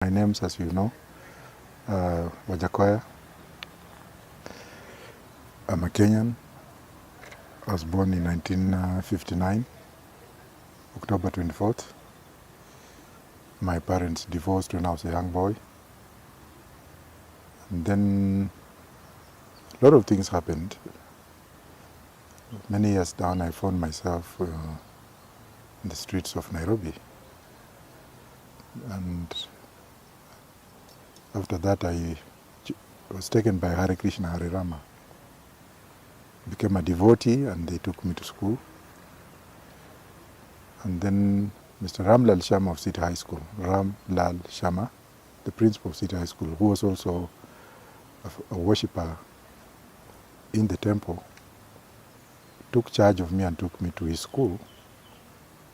My name's, as you know, WAJAKOYA. I'm a Kenyan. I was born in 1959, October 24th. My parents divorced when I was a young boy. And then a lot of things happened. Many years down, I found myself in the streets of Nairobi. And after that, I was taken by Hare Krishna, Hare Rama. Became a devotee, and they took me to school. And then Mr. Ramlal Sharma of City High School, Ram Lal Sharma, the principal of City High School, who was also a worshipper in the temple, took charge of me and took me to his school.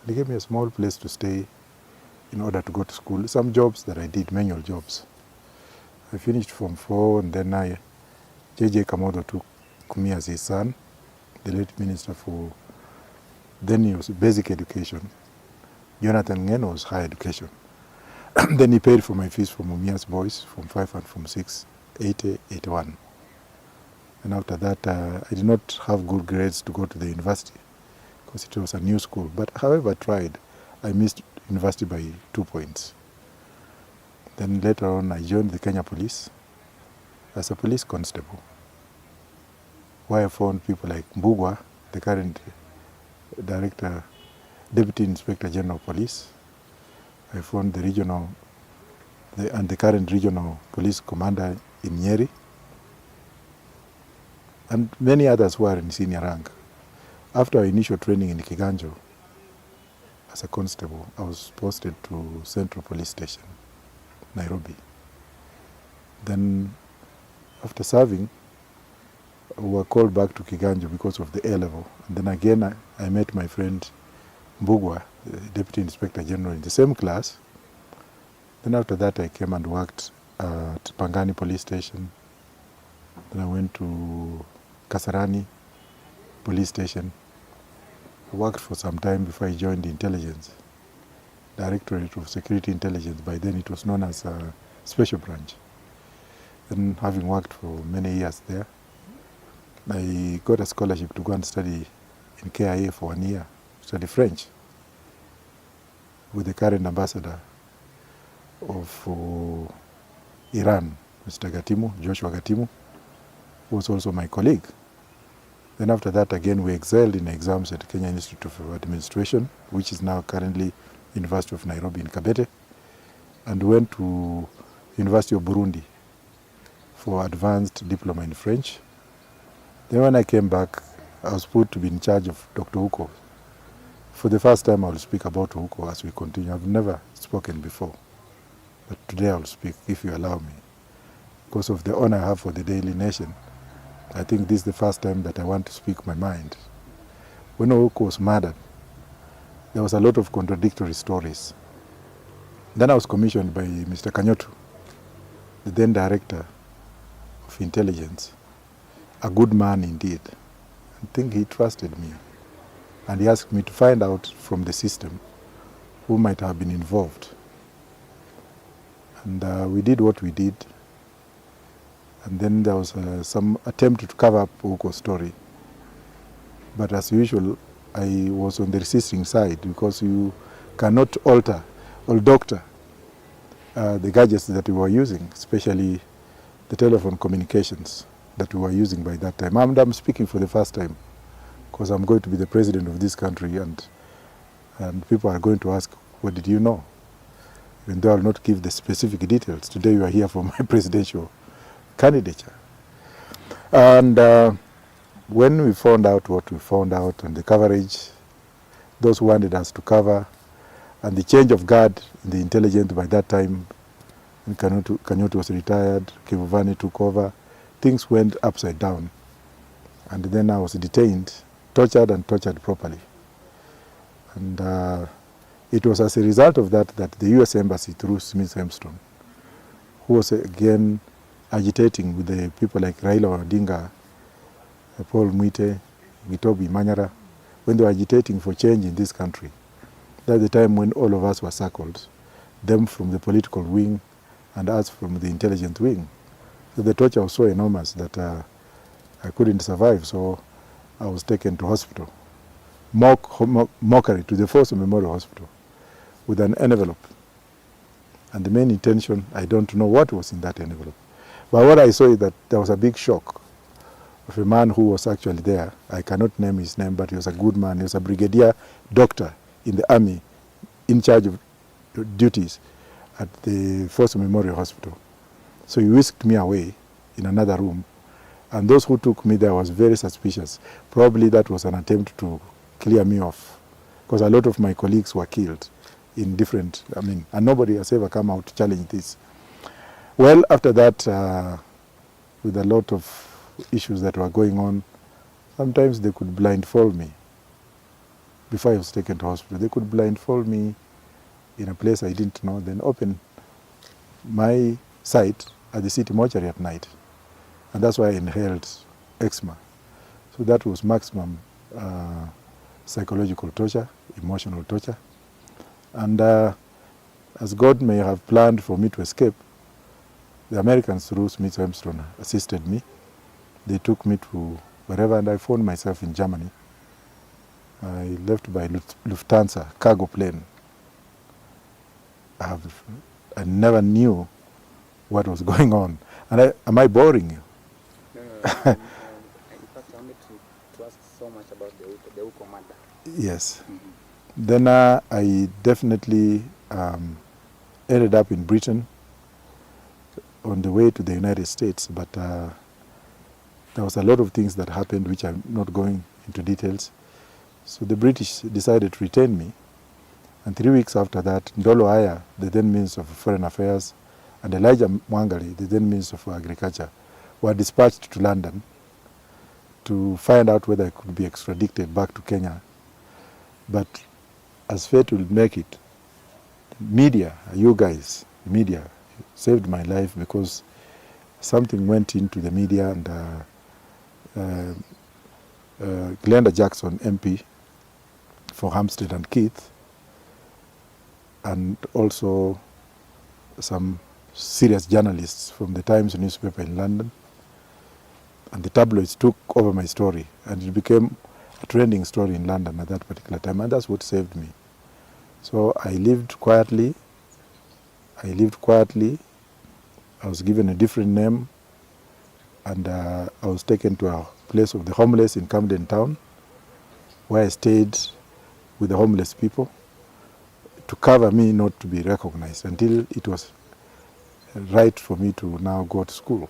And he gave me a small place to stay in order to go to school. Some jobs that I did, manual jobs. I finished Form 4, and then J.J. Kamodo took me as his son, the late minister for, then he was basic education. Jonathan Ngeno was higher education. Then he paid for my fees for Mumia's boys, Form 5 and Form 6, 80, 81. And after that, I did not have good grades to go to the university because it was a new school. But however I tried, I missed university by 2 points. Then later on, I joined the Kenya Police as a police constable, where I found people like Mbugwa, the current director, Deputy Inspector General of Police. I found the regional, the current regional police commander in Nyeri, and many others who are in senior rank. After our initial training in Kiganjo, as a constable, I was posted to Central Police Station, Nairobi. Then, after serving, we were called back to Kiganjo because of the A level. And then again, I met my friend Mbugwa, the Deputy Inspector General, in the same class. Then after that, I came and worked at Pangani Police Station. Then I went to Kasarani Police Station. I worked for some time before I joined the Intelligence, Directorate of Security Intelligence. By then it was known as a Special Branch. Then having worked for many years there, I got a scholarship to go and study in KIA for 1 year, study French, with the current ambassador of Iran, Mr. Gatimu, Joshua Gatimu, who was also my colleague. Then after that, again, we excelled in exams at Kenya Institute of Administration, which is now currently University of Nairobi in Kabete, and went to University of Burundi for advanced diploma in French. Then when I came back, I was put to be in charge of Dr. Uko. For the first time, I will speak about Uko as we continue. I've never spoken before, but today I will speak, if you allow me. Because of the honor I have for the Daily Nation, I think this is the first time that I want to speak my mind. When Uko was murdered, there was a lot of contradictory stories. Then I was commissioned by Mr. Kanyotu, the then director of intelligence, a good man indeed. I think he trusted me, and he asked me to find out from the system who might have been involved. And we did what we did. And then there was some attempt to cover up Uko's story. But as usual, I was on the resisting side, because you cannot alter or doctor the gadgets that we were using, especially the telephone communications that we were using by that time. I'm speaking for the first time, because I'm going to be the president of this country, and people are going to ask, what did you know? Even though I will not give the specific details. Today you are here for my presidential candidature. And when we found out what we found out, and the coverage, those who wanted us to cover, and the change of guard in the intelligence by that time, Kanyotu was retired, Kivuvani took over, things went upside down. And then I was detained, tortured properly. And it was as a result of that that the U.S. Embassy, through Smith Hempstone, who was again agitating with the people like Raila Odinga, Paul Mwite, Gitobi Manyara, when they were agitating for change in this country. That's the time when all of us were circled, them from the political wing, and us from the intelligence wing. So the torture was so enormous that I couldn't survive, so I was taken to hospital. Mockery to the Force Memorial Hospital with an envelope. And the main intention, I don't know what was in that envelope. But what I saw is that there was a big shock of a man who was actually there. I cannot name his name, but he was a good man. He was a brigadier doctor in the army in charge of duties at the Force Memorial Hospital. So he whisked me away in another room. And those who took me there was very suspicious. Probably that was an attempt to clear me off, because a lot of my colleagues were killed in different, and nobody has ever come out to challenge this. Well, after that, with a lot of issues that were going on, sometimes they could blindfold me. Before I was taken to hospital, they could blindfold me in a place I didn't know, then open my site at the city mortuary at night. And that's why I inhaled eczema. So that was maximum psychological torture, emotional torture. And as God may have planned for me to escape, the Americans through Smith Armstrong assisted me. They took me to wherever, and I found myself in Germany. I left by Lufthansa, cargo plane. I never knew what was going on. And am I boring you? No. In fact, I wanted to ask so much about the Uko matter. Yes. Mm-hmm. Then I definitely ended up in Britain on the way to the United States, but there was a lot of things that happened which I'm not going into details. So the British decided to retain me, and 3 weeks after that, Ndolo Aya, the then Minister of Foreign Affairs, and Elijah Mwangali, the then Minister of Agriculture, were dispatched to London to find out whether I could be extradited back to Kenya. But as fate will make it, media, you guys, media, saved my life, because something went into the media, and Glenda Jackson, MP for Hampstead and Keith, and also some serious journalists from the Times newspaper in London, and the tabloids took over my story, and it became a trending story in London at that particular time, and that's what saved me. So I lived quietly. I was given a different name, and I was taken to a place of the homeless in Camden Town, where I stayed with the homeless people to cover me not to be recognized until it was right for me to now go to school.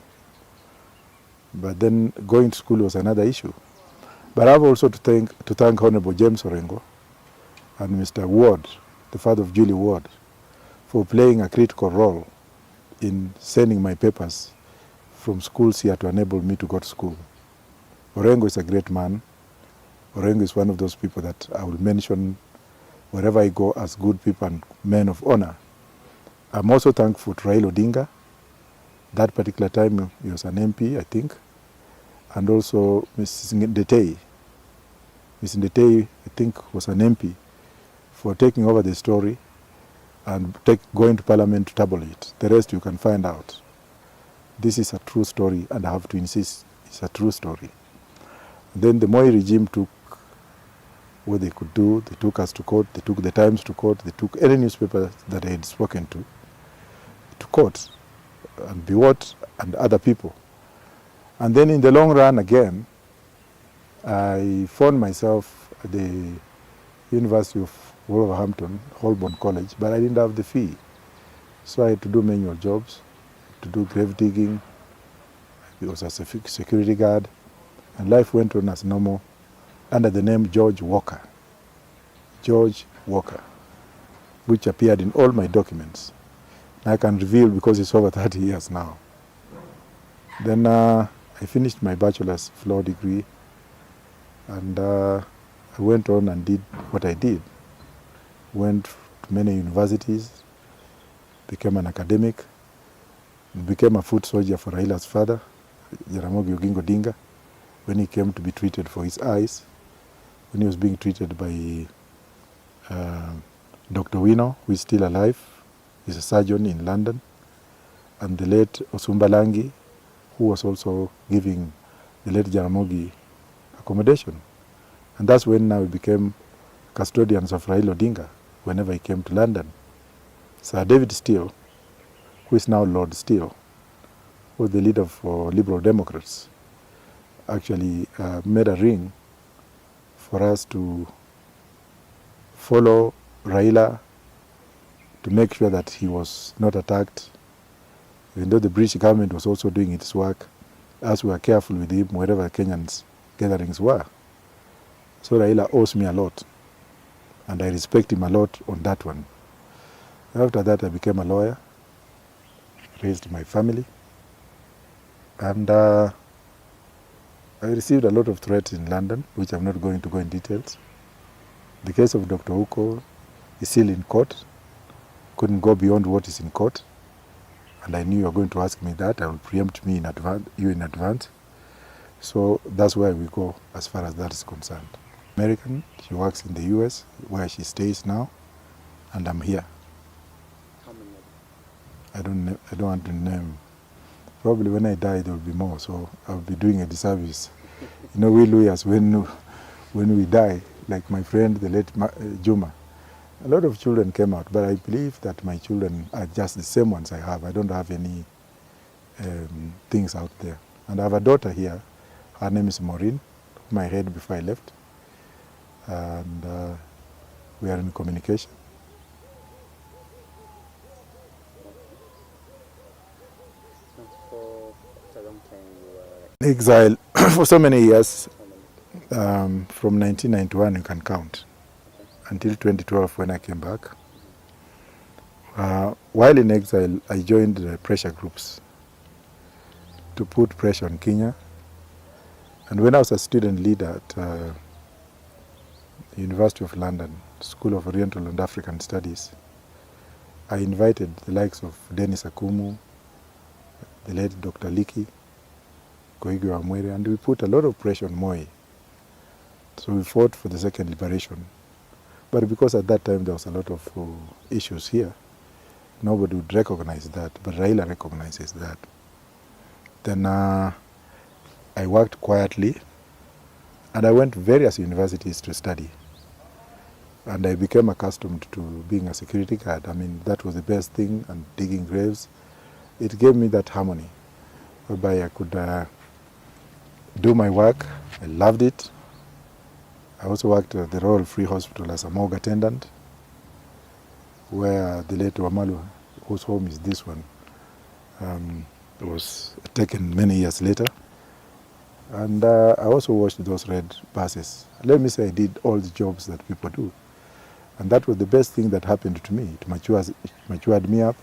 But then going to school was another issue. But I have also to thank Honorable James Orengo and Mr. Ward, the father of Julie Ward, for playing a critical role in sending my papers from schools here to enable me to go to school. Orengo is a great man. Orengo is one of those people that I will mention wherever I go as good people and men of honor. I'm also thankful to Raila Odinga. That particular time he was an MP, I think, and also Mrs. Ndetei. Mrs. Ndetei, I think, was an MP, for taking over the story and going to Parliament to tabulate it. The rest you can find out. This is a true story, and I have to insist it's a true story. Then the Moi regime took what they could do. They took us to court, they took the Times to court, they took any newspaper that I had spoken to court, and Biwott and other people. And then in the long run again, I found myself at the University of Wolverhampton, Holborn College, but I didn't have the fee. So I had to do manual jobs, to do grave digging. I was a security guard, and life went on as normal under the name George Walker. George Walker, which appeared in all my documents. I can reveal because it's over 30 years now. Then I finished my bachelor's of law degree, and I went on and did what I did. Went to many universities, became an academic, became a foot soldier for Raila's father, Jaramogi Oginga Odinga, when he came to be treated for his eyes, when he was being treated by Dr. Wino, who is still alive. He's a surgeon in London. and the late Osumbalangi, who was also giving the late Jaramogi accommodation. And that's when now we became custodians of Raila Odinga whenever he came to London. Sir David Steele, who is now Lord Steele, who was the leader for Liberal Democrats, actually made a ring for us to follow Raila, to make sure that he was not attacked, even though the British government was also doing its work, as we were careful with him wherever Kenyans gatherings were. So Raila owes me a lot, and I respect him a lot on that one. After that, I became a lawyer, raised my family, and I received a lot of threats in London, which I'm not going to go in details. The case of Dr. Uko is still in court, couldn't go beyond what is in court, and I knew you were going to ask me that. I will preempt you in advance. So that's where we go as far as that is concerned. American, she works in the US, where she stays now, and I'm here. How many? I don't want to name. Probably when I die there will be more, so I'll be doing a disservice. You know, we lawyers, when we die, like my friend, the late Juma, a lot of children came out, but I believe that my children are just the same ones I have. I don't have any things out there. And I have a daughter here. Her name is Maureen, whom I had before I left. And we are in communication. For such a long time you were Exile for so many years, how many? from 1991 you can count, until 2012 when I came back. While in exile, I joined the pressure groups to put pressure on Kenya. And when I was a student leader at the University of London, School of Oriental and African Studies, I invited the likes of Dennis Akumu, the late Dr. Liki, Koigi Wamwere, and we put a lot of pressure on Moi. So we fought for the second liberation. But because at that time there was a lot of issues here, nobody would recognize that, but Raila recognizes that. Then I worked quietly, and I went to various universities to study. And I became accustomed to being a security guard. I mean, that was the best thing, and digging graves. It gave me that harmony, whereby I could do my work. I loved it. I also worked at the Royal Free Hospital as a morgue attendant, where the late Wamalu, whose home is this one, was taken many years later. And I also watched those red buses. Let me say I did all the jobs that people do. And that was the best thing that happened to me. It matured me up.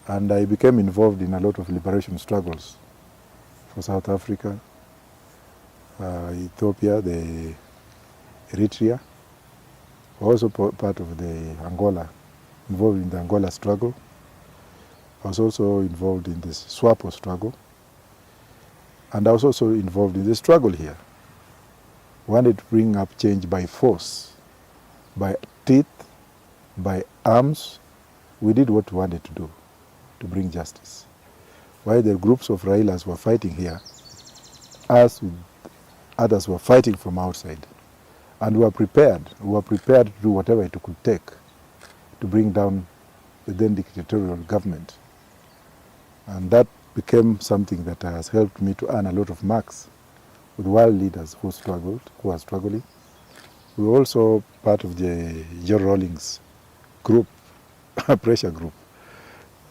And I became involved in a lot of liberation struggles for South Africa, Ethiopia, the Eritrea. Also part of the Angola, involved in the Angola struggle. I was also involved in this SWAPO struggle. And I was also involved in the struggle here. Wanted to bring up change by force, by teeth, by arms. We did what we wanted to do, to bring justice. While the groups of Railas were fighting here, us with others were fighting from outside. And we were prepared to do whatever it could take to bring down the then dictatorial government. And that became something that has helped me to earn a lot of marks with world leaders who are struggling. We were also part of the Joe Rawlings group, pressure group.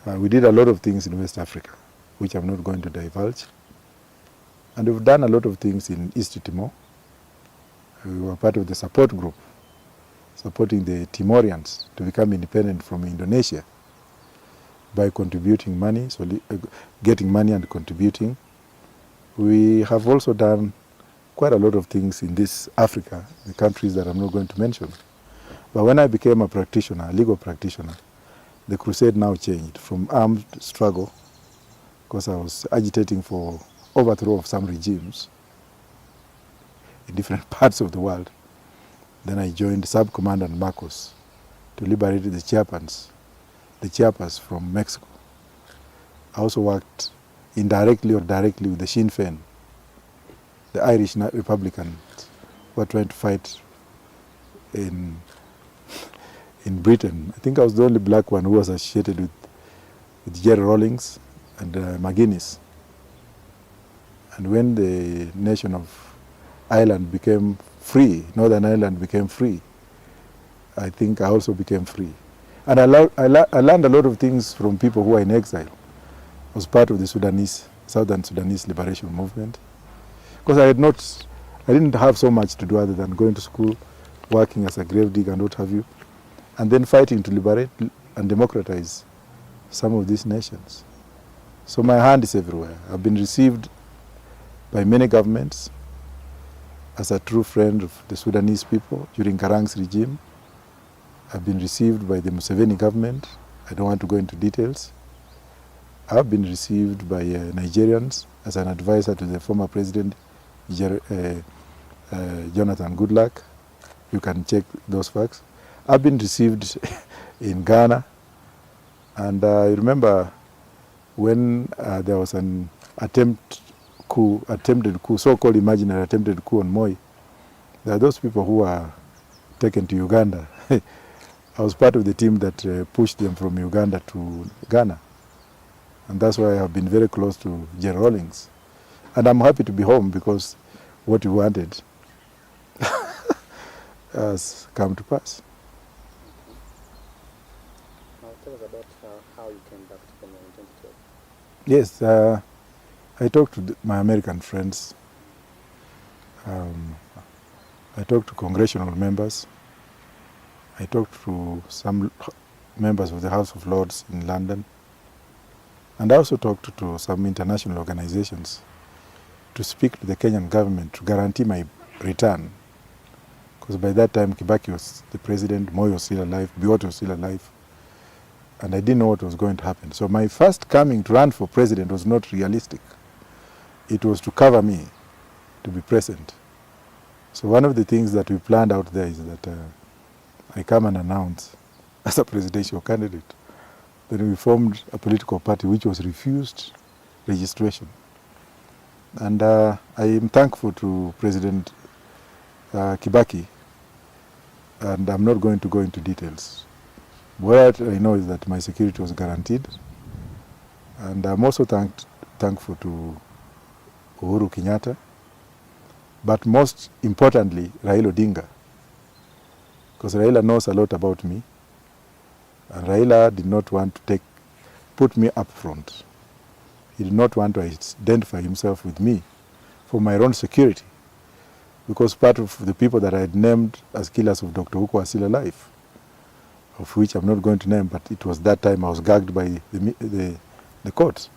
We did a lot of things in West Africa, which I'm not going to divulge. And we've done a lot of things in East Timor. We were part of the support group, supporting the Timorians to become independent from Indonesia by contributing money, so getting money and contributing. We have also done quite a lot of things in this Africa, the countries that I'm not going to mention. But when I became a practitioner, a legal practitioner, the crusade now changed from armed struggle, because I was agitating for overthrow of some regimes in different parts of the world. Then I joined Sub-Commandant Marcos to liberate the Chiapas from Mexico. I also worked indirectly or directly with the Sinn Féin, the Irish Republicans who were trying to fight in Britain. I think I was the only black one who was associated with Jerry Rawlings and McGuinness. And when the nation of Ireland became free, Northern Ireland became free, I think I also became free. And I learned a lot of things from people who were in exile. I was part of the Southern Sudanese Liberation Movement. Because I didn't have so much to do other than going to school, working as a grave digger and what have you, and then fighting to liberate and democratize some of these nations. So my hand is everywhere. I've been received by many governments as a true friend of the Sudanese people during Garang's regime. I've been received by the Museveni government. I don't want to go into details. I've been received by Nigerians as an advisor to the former president, Jonathan Goodluck. You can check those facts. I've been received in Ghana. And I remember when there was an attempted coup, so-called imaginary attempted coup on Moi, there are those people who were taken to Uganda. I was part of the team that pushed them from Uganda to Ghana. And that's why I've been very close to Jerry Rawlings. And I'm happy to be home because what we wanted has come to pass. Tell us about how you came back to Kenya in 2012. Yes, I talked to my American friends. I talked to congressional members. I talked to some members of the House of Lords in London. And I also talked to some international organizations to speak to the Kenyan government to guarantee my return. Because by that time, Kibaki was the president, Moi was still alive, Biwott was still alive. And I didn't know what was going to happen. So my first coming to run for president was not realistic. It was to cover me, to be present. So one of the things that we planned out there is that I come and announce as a presidential candidate. Then we formed a political party which was refused registration. And I am thankful to President Kibaki, and I'm not going to go into details. What I know is that my security was guaranteed, and I'm also thankful to Uhuru Kenyatta, but most importantly, Raila Odinga, because Raila knows a lot about me, and Raila did not want to put me up front. He did not want to identify himself with me for my own security, because part of the people that I had named as killers of Dr. Huko are still alive, of which I'm not going to name, but it was that time I was gagged by the courts.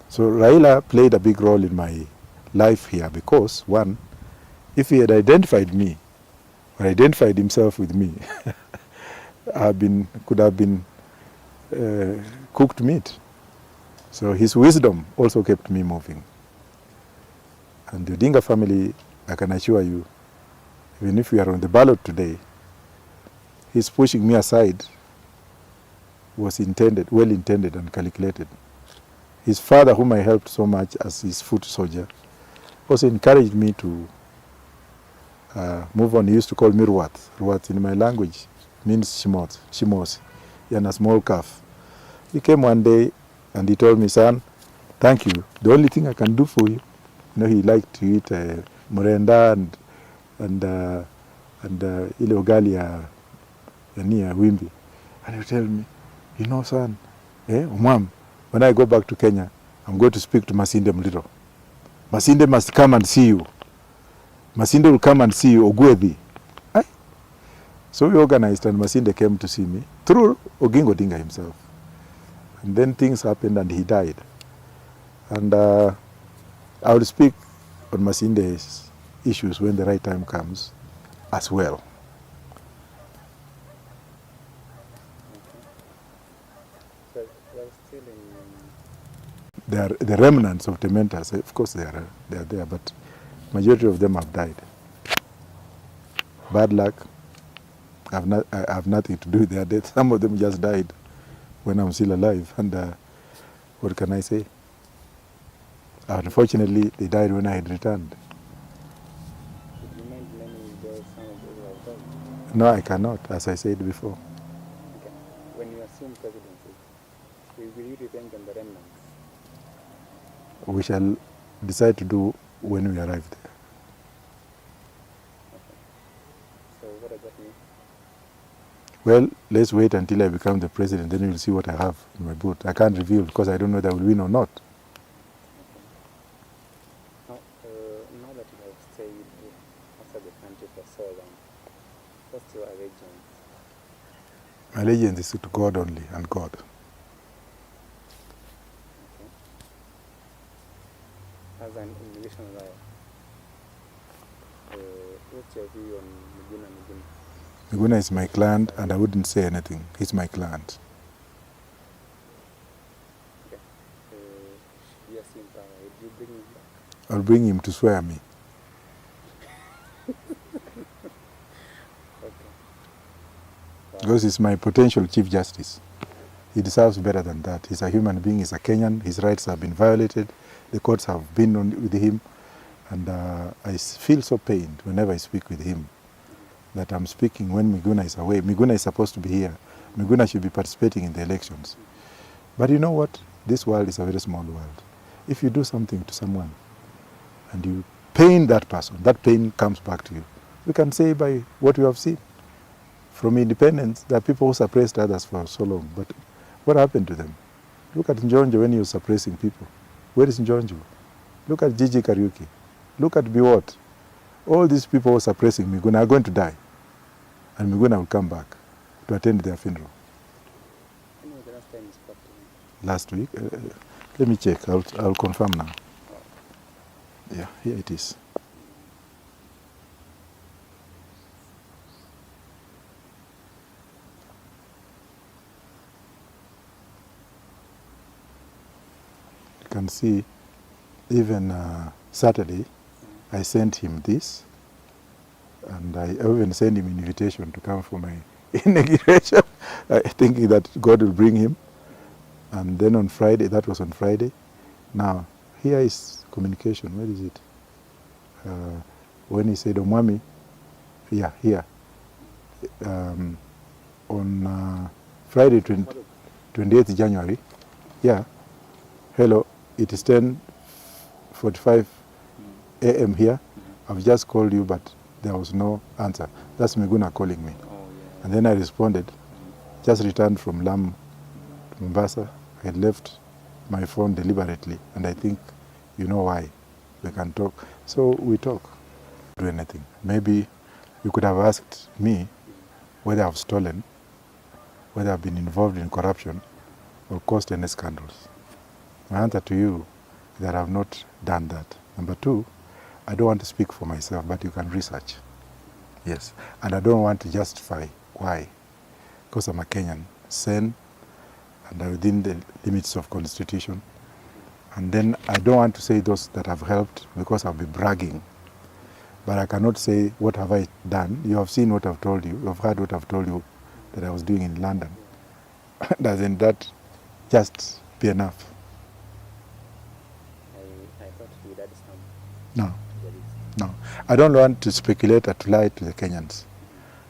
So Raila played a big role in my life here because, one, if he had identified me, or identified himself with me, could have been cooked meat. So his wisdom also kept me moving. And the Odinga family, I can assure you, even if we are on the ballot today, his pushing me aside was well intended and calculated. His father, whom I helped so much as his foot soldier, also encouraged me to move on. He used to call me Ruat. Ruat in my language means Shimos, and a small calf. He came one day and he told me, son, thank you. The only thing I can do for you, he liked to eat morenda and ile ugali ya wimbi. And he would tell me, son, Mom, when I go back to Kenya, I'm going to speak to Masinde Mliro. Masinde must come and see you. Masinde will come and see you, Ogwethi. So we organized and Masinde came to see me through Oginga Odinga himself. And then things happened and he died. And I will speak on Masinde's issues when the right time comes as well. So you're still in... They are the remnants of the mentors. Of course they are there, but majority of them have died. Bad luck. I have nothing to do with their death. Some of them just died when I'm still alive. And What can I say? Unfortunately, they died when I had returned. Could you mind naming some of those who have died? No, I cannot, as I said before. Okay. When you assume presidency, will you revenge on the remnants? We shall decide to do when we arrive there. Okay. So what does that mean? Well, let's wait until I become the president, then you'll see what I have in my boot. I can't reveal because I don't know whether I will win or not. Okay. Now that you have stayed outside the country for so long, what's your allegiance? My allegiance is to God only and God. Okay. As an immigration lawyer, what's your view on Miguna? Miguna is my client, and I wouldn't say anything. He's my client. Okay. Yes, in power, would you bring him back? I'll bring him to swear me. Okay. Because he's my potential Chief Justice. He deserves better than that. He's a human being, he's a Kenyan, his rights have been violated, the courts have been on with him, and I feel so pained whenever I speak with him that I'm speaking when Miguna is away. Miguna is supposed to be here. Miguna should be participating in the elections. But you know what? This world is a very small world. If you do something to someone and you pain that person, that pain comes back to you. You can say by what you have seen. From independence, there are people who suppressed others for so long, but what happened to them? Look at Njonjo when he was suppressing people. Where is Njonjo? Look at Gigi Kariuki. Look at Biwot. All these people who are suppressing Miguna are going to die. And Miguna will come back to attend their funeral. When was the last time you spoke to him? Last week? Let me check. I'll confirm now. Yeah, here it is. You can see, even Saturday, I sent him this, and I even sent him an invitation to come for my inauguration, thinking that God will bring him. And then on Friday, that was on Friday. Now, here is communication. Where is it? When he said, Omwami, yeah, here. On Friday, 28th January, yeah, hello, it is 10:45 a.m. here. I've just called you, but there was no answer. That's Miguna calling me. Oh, yeah. And then I responded, just returned from Lamu to Mombasa. I had left my phone deliberately, and I think you know why. We can talk. So we talk. Do anything. Maybe you could have asked me whether I've stolen, whether I've been involved in corruption, or caused any scandals. My answer to you is that I've not done that. Number two, I don't want to speak for myself, but you can research. Yes. And I don't want to justify why. Because I'm a Kenyan, sane, and within the limits of Constitution. And then I don't want to say those that have helped because I'll be bragging. But I cannot say what have I done. You have seen what I've told you. You have heard what I've told you that I was doing in London. Doesn't that just be enough? I thought you would add some. No. No. I don't want to speculate or to lie to the Kenyans.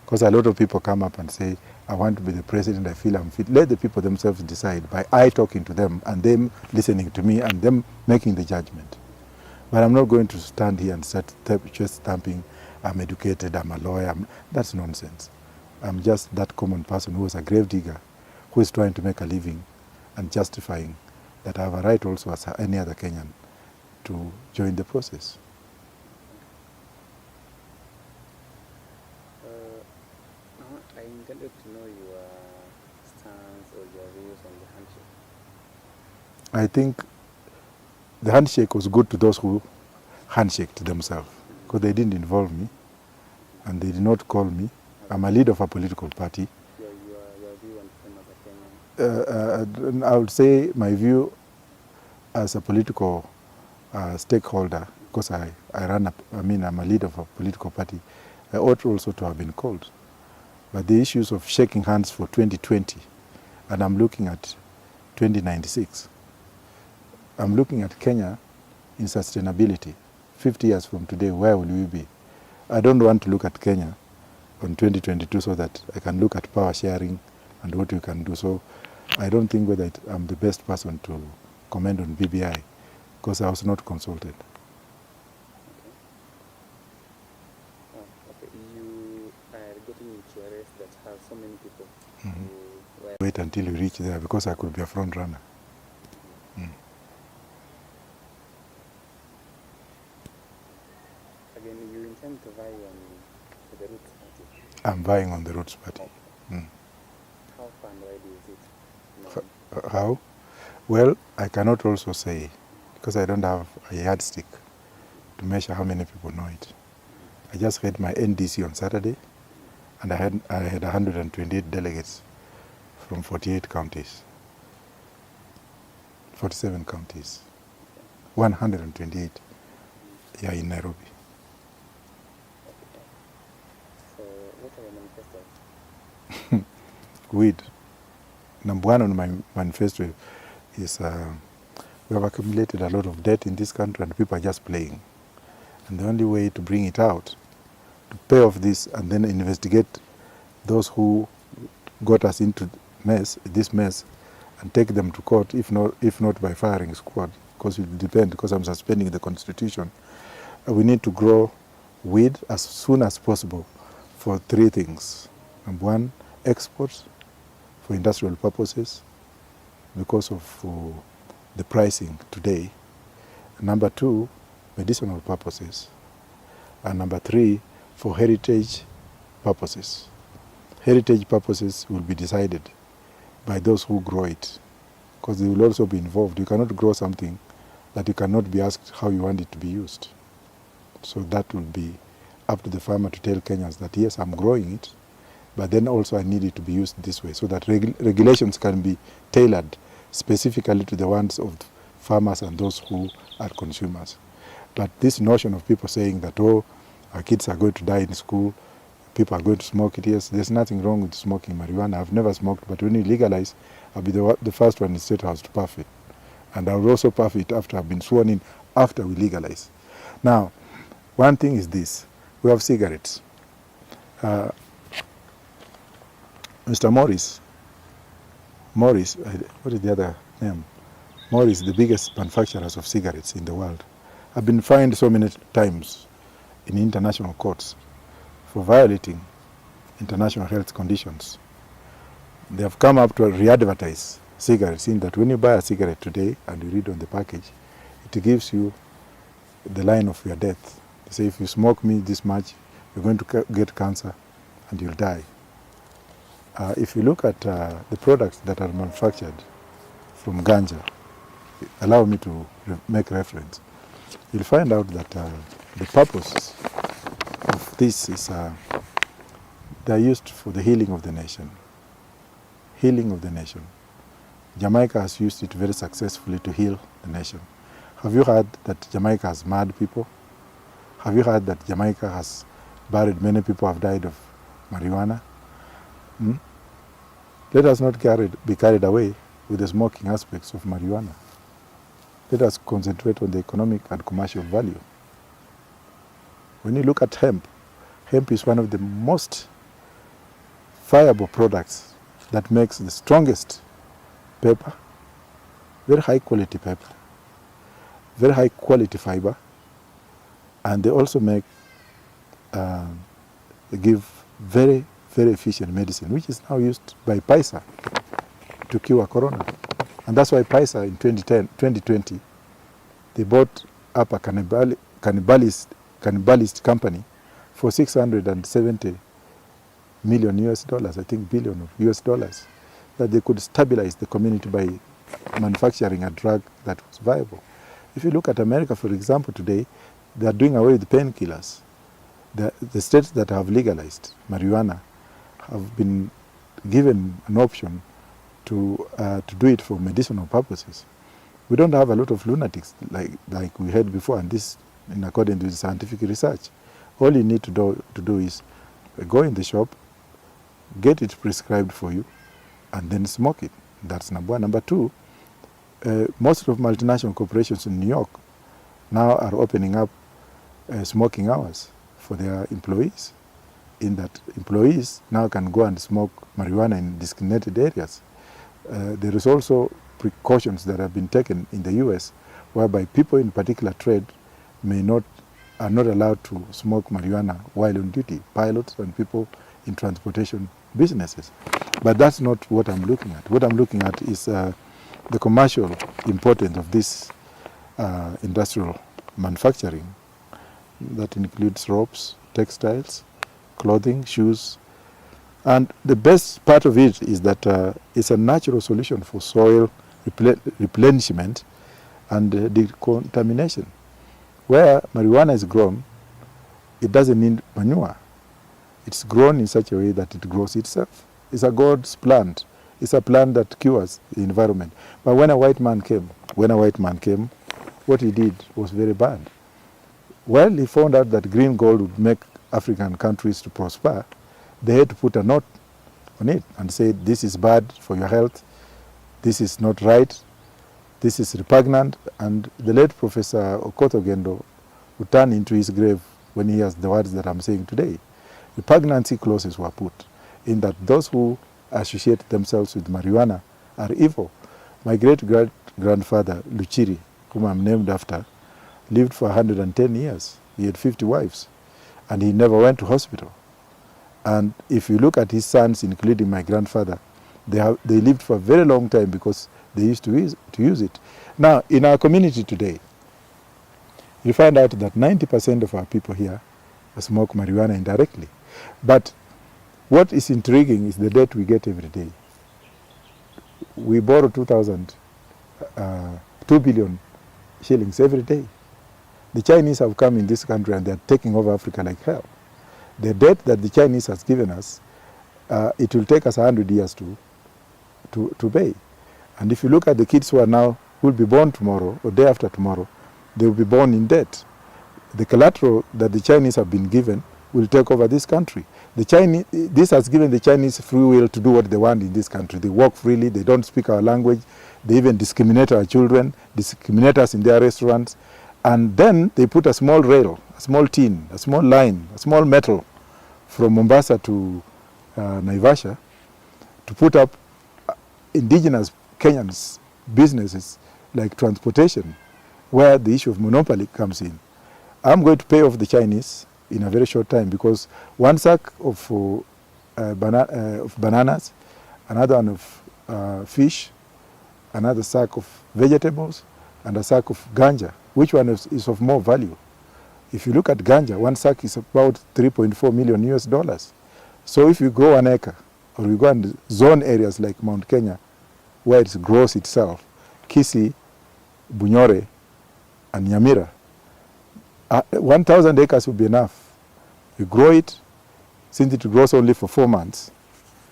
Because a lot of people come up and say, I want to be the president, I feel I'm fit. Let the people themselves decide by I talking to them and them listening to me and them making the judgment. But I'm not going to stand here and start just stamping, I'm educated, I'm a lawyer. That's nonsense. I'm just that common person who is a grave digger, who is trying to make a living and justifying that I have a right also as any other Kenyan to join the process. I intended to know your stance or your views on the handshake. I think the handshake was good to those who handshaked themselves because they didn't involve me and they did not call me. I'm a leader of a political party. Your view on fame as a Kenyan. I would say my view as a political stakeholder, because I'm a leader of a political party, I ought also to have been called. But the issues of shaking hands for 2020, and I'm looking at 2096, I'm looking at Kenya in sustainability. 50 years from today, where will we be? I don't want to look at Kenya on 2022 so that I can look at power sharing and what we can do. So I don't think whether I'm the best person to comment on BBI because I was not consulted. Okay, you are getting into a race that has so many people. Wait until you reach there because I could be a front runner. Again, you intend to vie on the Roots Party? I'm vying on the Roots Party. Okay. How far and wide is it? How? Well, I cannot also say because I don't have a yardstick to measure how many people know it. I just had my NDC on Saturday, and I had 128 delegates from 47 counties, 128 here in Nairobi. So what are your manifestos? Weed. Number one on my manifesto is we have accumulated a lot of debt in this country and people are just playing. And the only way to bring it out, to pay off this and then investigate those who got us into this mess and take them to court, if not by firing squad, because it will depend, because I'm suspending the constitution. We need to grow weed as soon as possible for three things. Number one, exports for industrial purposes because of the pricing today. Number two, medicinal purposes. And number three, for heritage purposes. Heritage purposes will be decided by those who grow it, because they will also be involved. You cannot grow something that you cannot be asked how you want it to be used. So that will be up to the farmer to tell Kenyans that yes, I'm growing it, but then also I need it to be used this way, so that regulations can be tailored specifically to the wants of farmers and those who are consumers. But this notion of people saying that, oh, our kids are going to die in school, people are going to smoke it, yes, there's nothing wrong with smoking marijuana. I've never smoked, but when you legalize, I'll be the first one in the State House to puff it. And I will also puff it after I've been sworn in, after we legalize. Now, one thing is this, we have cigarettes. Mr. Morris, what is the other name? Morris, the biggest manufacturers of cigarettes in the world, have been fined so many times in international courts for violating international health conditions. They have come up to re-advertise cigarettes, in that when you buy a cigarette today and you read on the package, it gives you the line of your death. They say if you smoke me this much, you're going to get cancer and you'll die. If you look at the products that are manufactured from ganja, allow me to make reference, you'll find out that the purpose of this is they're used for the healing of the nation. Healing of the nation. Jamaica has used it very successfully to heal the nation. Have you heard that Jamaica has mad people? Have you heard that Jamaica has buried many people have died of marijuana? Let us not be carried away with the smoking aspects of marijuana. Let us concentrate on the economic and commercial value. When you look at hemp, hemp is one of the most viable products that makes the strongest paper, very high quality paper, very high quality fiber, and they also make, they give very, very efficient medicine, which is now used by PISA to cure corona. And that's why PISA in 2020, they bought up a cannibalist company for $670 million US dollars, I think billion of US dollars, that they could stabilize the community by manufacturing a drug that was viable. If you look at America, for example, today, they are doing away with painkillers. The states that have legalized marijuana have been given an option to do it for medicinal purposes. We don't have a lot of lunatics like we had before, and this in accordance with scientific research. All you need to do is go in the shop, get it prescribed for you, and then smoke it. That's number one. Number two, most of multinational corporations in New York now are opening up smoking hours for their employees, in that employees now can go and smoke marijuana in designated areas. There is also precautions that have been taken in the US whereby people in particular trade are not allowed to smoke marijuana while on duty, pilots and people in transportation businesses. But that's not what I'm looking at. What I'm looking at is the commercial importance of this industrial manufacturing that includes ropes, textiles, clothing, shoes. And the best part of it is that it's a natural solution for soil replenishment and decontamination. Where marijuana is grown, it doesn't need manure. It's grown in such a way that it grows itself. It's a God's plant. It's a plant that cures the environment. But when a white man came, what he did was very bad. Well, he found out that green gold would make African countries to prosper. They had to put a note on it and say, this is bad for your health, this is not right, this is repugnant. And the late Professor Okoth Ogendo would turn into his grave when he hears the words that I'm saying today. Repugnancy clauses were put in that those who associate themselves with marijuana are evil. My great-grandfather, Luchiri, whom I'm named after, lived for 110 years. He had 50 wives, and he never went to hospital. And if you look at his sons, including my grandfather, they lived for a very long time because they used to use it. Now, in our community today, you find out that 90% of our people here smoke marijuana indirectly. But what is intriguing is the debt we get every day. We borrow 2 billion shillings every day. The Chinese have come in this country and they're taking over Africa like hell. The debt that the Chinese has given us, it will take us 100 years to pay. And if you look at the kids who will be born tomorrow or day after tomorrow, they will be born in debt. The collateral that the Chinese have been given will take over this country. This has given the Chinese free will to do what they want in this country. They walk freely, they don't speak our language, they even discriminate our children, discriminate us in their restaurants, and then they put a small rail, a small tin, a small line, a small metal from Mombasa to Naivasha to put up indigenous Kenyans businesses like transportation, where the issue of monopoly comes in. I'm going to pay off the Chinese in a very short time because one sack of bananas, another one of fish, another sack of vegetables, and a sack of ganja. Which one is of more value? If you look at ganja, one sack is about $3.4 million US. So if you grow an acre, or you go and zone areas like Mount Kenya, where it grows itself, Kisii, Bunyore, and Nyamira, 1,000 acres will be enough. You grow it, since it grows only for 4 months.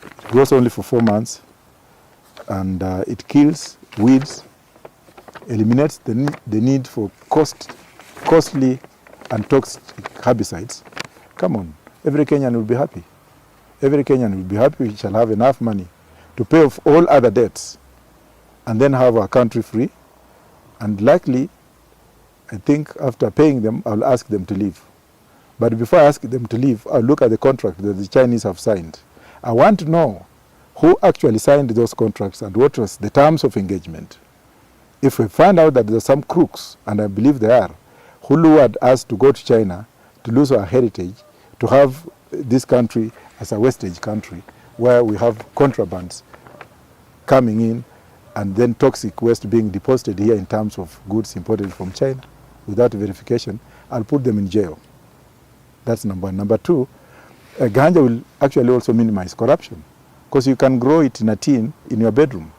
It grows only for 4 months, and it kills weeds, eliminates the need for costly and toxic herbicides. Come on, every Kenyan will be happy. Every Kenyan will be happy. We shall have enough money to pay off all other debts and then have our country free. And likely, I think after paying them, I'll ask them to leave. But before I ask them to leave, I'll look at the contract that the Chinese have signed. I want to know who actually signed those contracts and what was the terms of engagement. If we find out that there are some crooks, and I believe there are, who lured us to go to China, to lose our heritage, to have this country as a wastage country, where we have contrabands coming in and then toxic waste being deposited here in terms of goods imported from China without verification, I'll put them in jail. That's number one. Number two, ganja will actually also minimize corruption because you can grow it in a tin in your bedroom.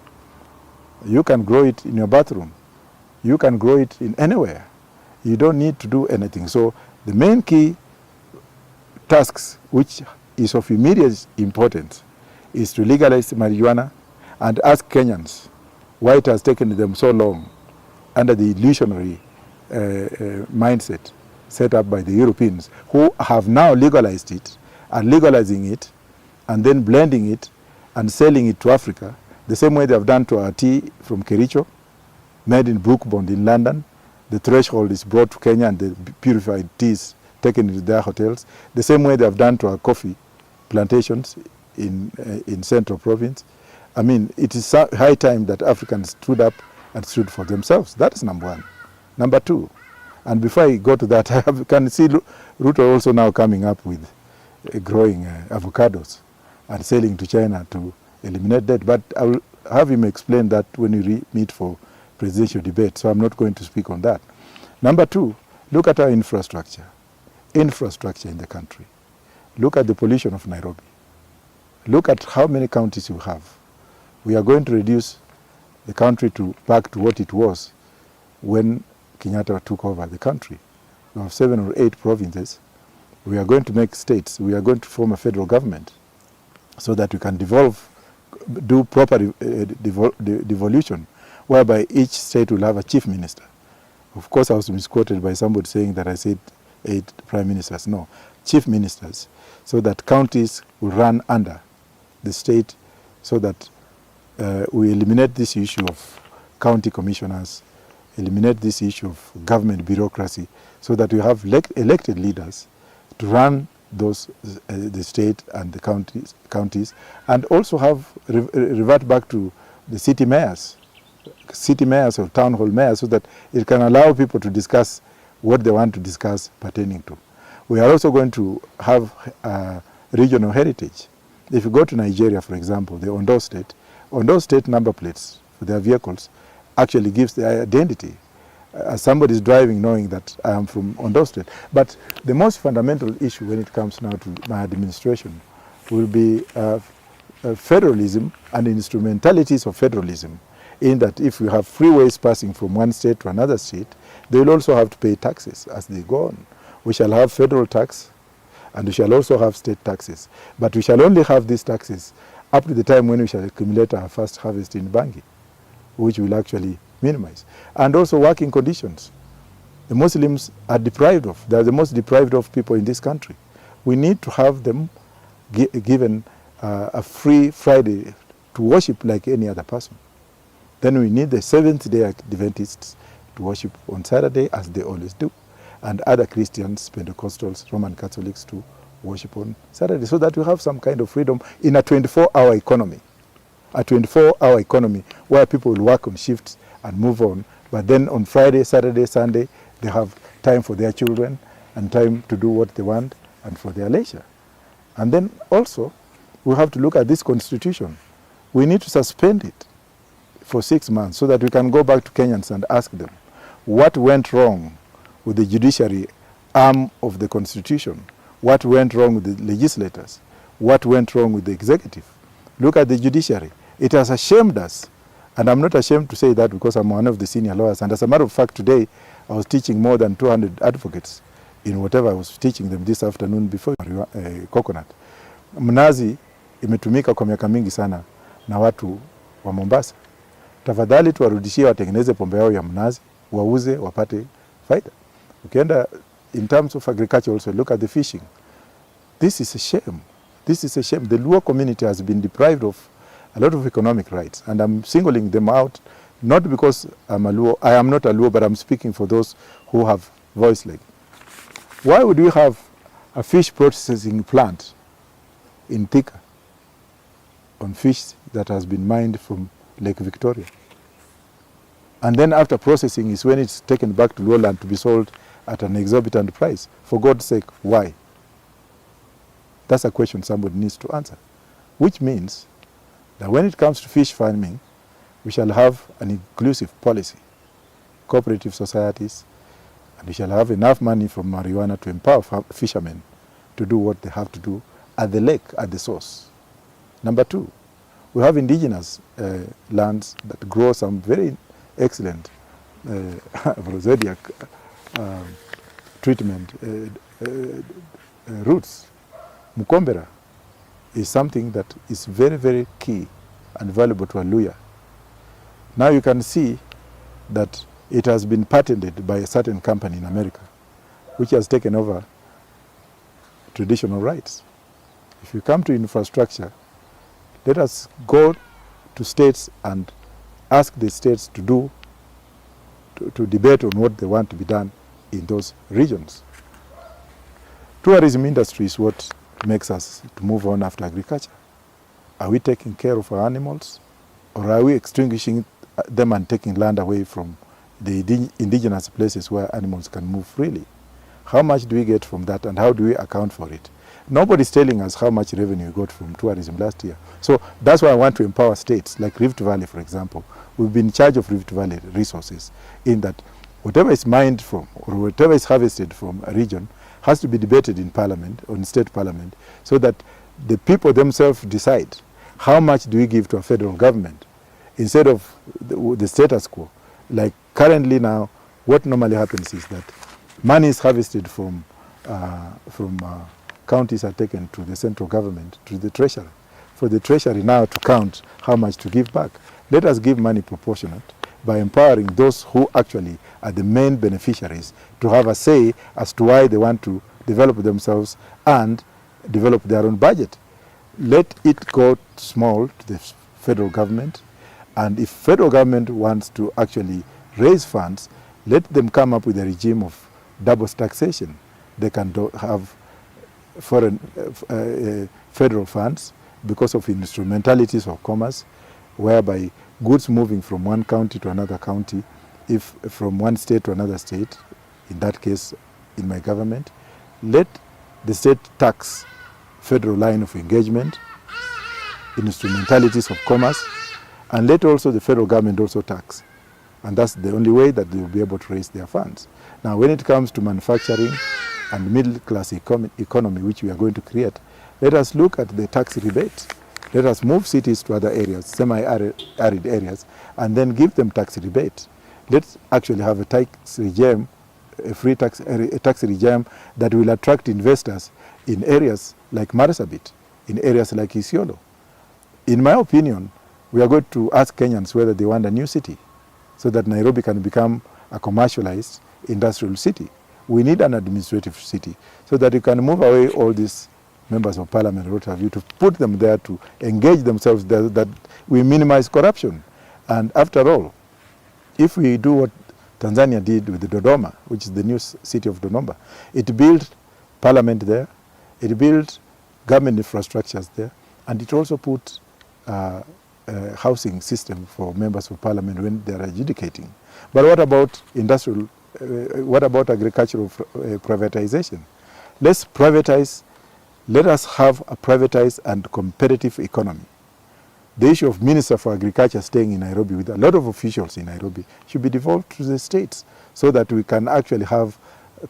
You can grow it in your bathroom. You can grow it in anywhere. You don't need to do anything. So the main key tasks, which is of immediate importance, is to legalize marijuana and ask Kenyans why it has taken them so long under the illusionary mindset set up by the Europeans, who have now legalized it, are legalizing it, and then blending it and selling it to Africa, the same way they have done to our tea from Kericho, made in Brookbond in London. The threshold is brought to Kenya and the purified tea is taken into their hotels. The same way they have done to our coffee plantations in Central Province. I mean, it is high time that Africans stood up and stood for themselves. That is number one. Number two, and before I go to that, I can see Ruto also now coming up with growing avocados and selling to China to eliminate debt. But I will have him explain that when we meet for presidential debate, so I'm not going to speak on that. Number two, look at our infrastructure in the country. Look at the pollution of Nairobi. Look at how many counties you have. We are going to reduce the country back to what it was when Kenyatta took over the country. We have 7 or 8 provinces. We are going to make states. We are going to form a federal government so that we can do proper devolution, whereby each state will have a chief minister. Of course, I was misquoted by somebody saying that I said 8 prime ministers. No, chief ministers, so that counties will run under the state, so that we eliminate this issue of county commissioners, eliminate this issue of government bureaucracy, so that we have elected leaders to run the state and the counties, and also have revert back to the city mayors or town hall mayors, so that it can allow people to discuss what they want to discuss pertaining to. We are also going to have regional heritage. If you go to Nigeria, for example, the Ondo State number plates for their vehicles actually gives their identity. As somebody is driving, knowing that I am from Ondo State. But the most fundamental issue when it comes now to my administration will be federalism and instrumentalities of federalism, in that if we have freeways passing from one state to another state, they will also have to pay taxes as they go on. We shall have federal tax, and we shall also have state taxes. But we shall only have these taxes up to the time when we shall accumulate our first harvest in Bangi, which will actually minimize. And also working conditions. The Muslims are deprived of. They are the most deprived of people in this country. We need to have them given a free Friday to worship like any other person. Then we need the Seventh-day Adventists to worship on Saturday, as they always do, and other Christians, Pentecostals, Roman Catholics to worship on Saturday, so that we have some kind of freedom in a 24-hour economy. A 24-hour economy where people will work on shifts and move on, but then on Friday, Saturday, Sunday, they have time for their children and time to do what they want and for their leisure. And then also, we have to look at this constitution. We need to suspend it for 6 months so that we can go back to Kenyans and ask them what went wrong with the judiciary arm of the constitution, what went wrong with the legislators, what went wrong with the executive. Look at the judiciary. It has ashamed us. And I'm not ashamed to say that because I'm one of the senior lawyers. And as a matter of fact, today I was teaching more than 200 advocates in whatever I was teaching them this afternoon before coconut. Mnazi imetumika kwa miaka mingi sana na watu wa Mombasa. Tafadhali tuwarudishie watengeneze pombe yao ya mnazi, wauze, wapate faida. Ukienda in terms of agriculture also, look at the fishing. This is a shame. This is a shame. The Luo community has been deprived of a lot of economic rights, and I'm singling them out, not because I'm a Luo. I am not a Luo, but I'm speaking for those who have voice like. Why would we have a fish processing plant in Thika on fish that has been mined from Lake Victoria? And then after processing is when it's taken back to Luoland to be sold at an exorbitant price. For God's sake, why? That's a question somebody needs to answer. Which means that when it comes to fish farming, we shall have an inclusive policy, cooperative societies, and we shall have enough money from marijuana to empower fishermen to do what they have to do at the lake, at the source. Number two, we have indigenous lands that grow some very excellent rosadiac treatment roots. Mukombera is something that is very, very key and valuable to a Luya. Now you can see that it has been patented by a certain company in America, which has taken over traditional rights. If you come to infrastructure, let us go to states and ask the states to do to debate on what they want to be done in those regions. Tourism industry is what makes us to move on after agriculture. Are we taking care of our animals, or are we extinguishing them and taking land away from the indigenous places where animals can move freely? How much do we get from that, and how do we account for it? Nobody's telling us how much revenue we got from tourism last year. So that's why I want to empower states like Rift Valley, for example. We've been in charge of Rift Valley resources, in that whatever is mined from or whatever is harvested from a region has to be debated in parliament or in state parliament, so that the people themselves decide how much do we give to a federal government instead of the status quo. Like currently now, what normally happens is that money is harvested from counties are taken to the central government, to the treasury. For the treasury now to count how much to give back. Let us give money proportionate by empowering those who actually are the main beneficiaries to have a say as to why they want to develop themselves and develop their own budget. Let it go small to the federal government, and if federal government wants to actually raise funds, let them come up with a regime of double taxation. They can have foreign federal funds because of instrumentalities of commerce, whereby goods moving from one county to another county, if from one state to another state, in that case in my government, let the state tax federal line of engagement, instrumentalities of commerce, and let also the federal government also tax. And that's the only way that they will be able to raise their funds. Now, when it comes to manufacturing and middle-class economy, which we are going to create, let us look at the tax rebate. Let us move cities to other areas, semi-arid areas, and then give them tax rebate. Let's actually have a tax regime, a free tax regime that will attract investors in areas like Marsabit, in areas like Isiolo. In my opinion, we are going to ask Kenyans whether they want a new city, so that Nairobi can become a commercialized industrial city. We need an administrative city, so that you can move away all these members of parliament, what have you, to put them there to engage themselves there, that we minimize corruption. And after all, if we do what Tanzania did with the Dodoma, which is the new city of Dodoma, it built parliament there, it built government infrastructures there, and it also put housing system for members of parliament when they are adjudicating. But what about industrial, what about agricultural privatization? Let's privatize, let us have a privatized and competitive economy. The issue of Minister for Agriculture staying in Nairobi with a lot of officials in Nairobi should be devolved to the states, so that we can actually have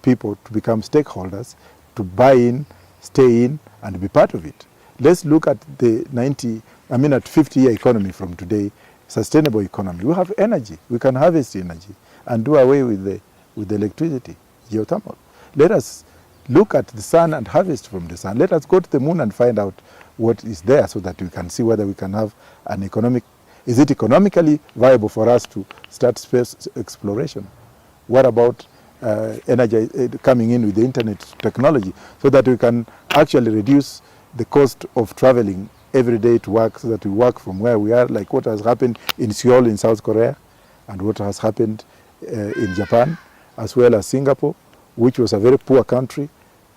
people to become stakeholders, to buy in, stay in, and be part of it. Let's look at the 50-year economy from today, sustainable economy. We have energy. We can harvest energy and do away with the electricity, geothermal. Let us look at the sun and harvest from the sun. Let us go to the moon and find out what is there, so that we can see whether we can have an economic, is it economically viable for us to start space exploration? What about energy coming in with the internet technology, so that we can actually reduce the cost of traveling every day to work, so that we work from where we are, like what has happened in Seoul in South Korea, and what has happened in Japan, as well as Singapore, which was a very poor country,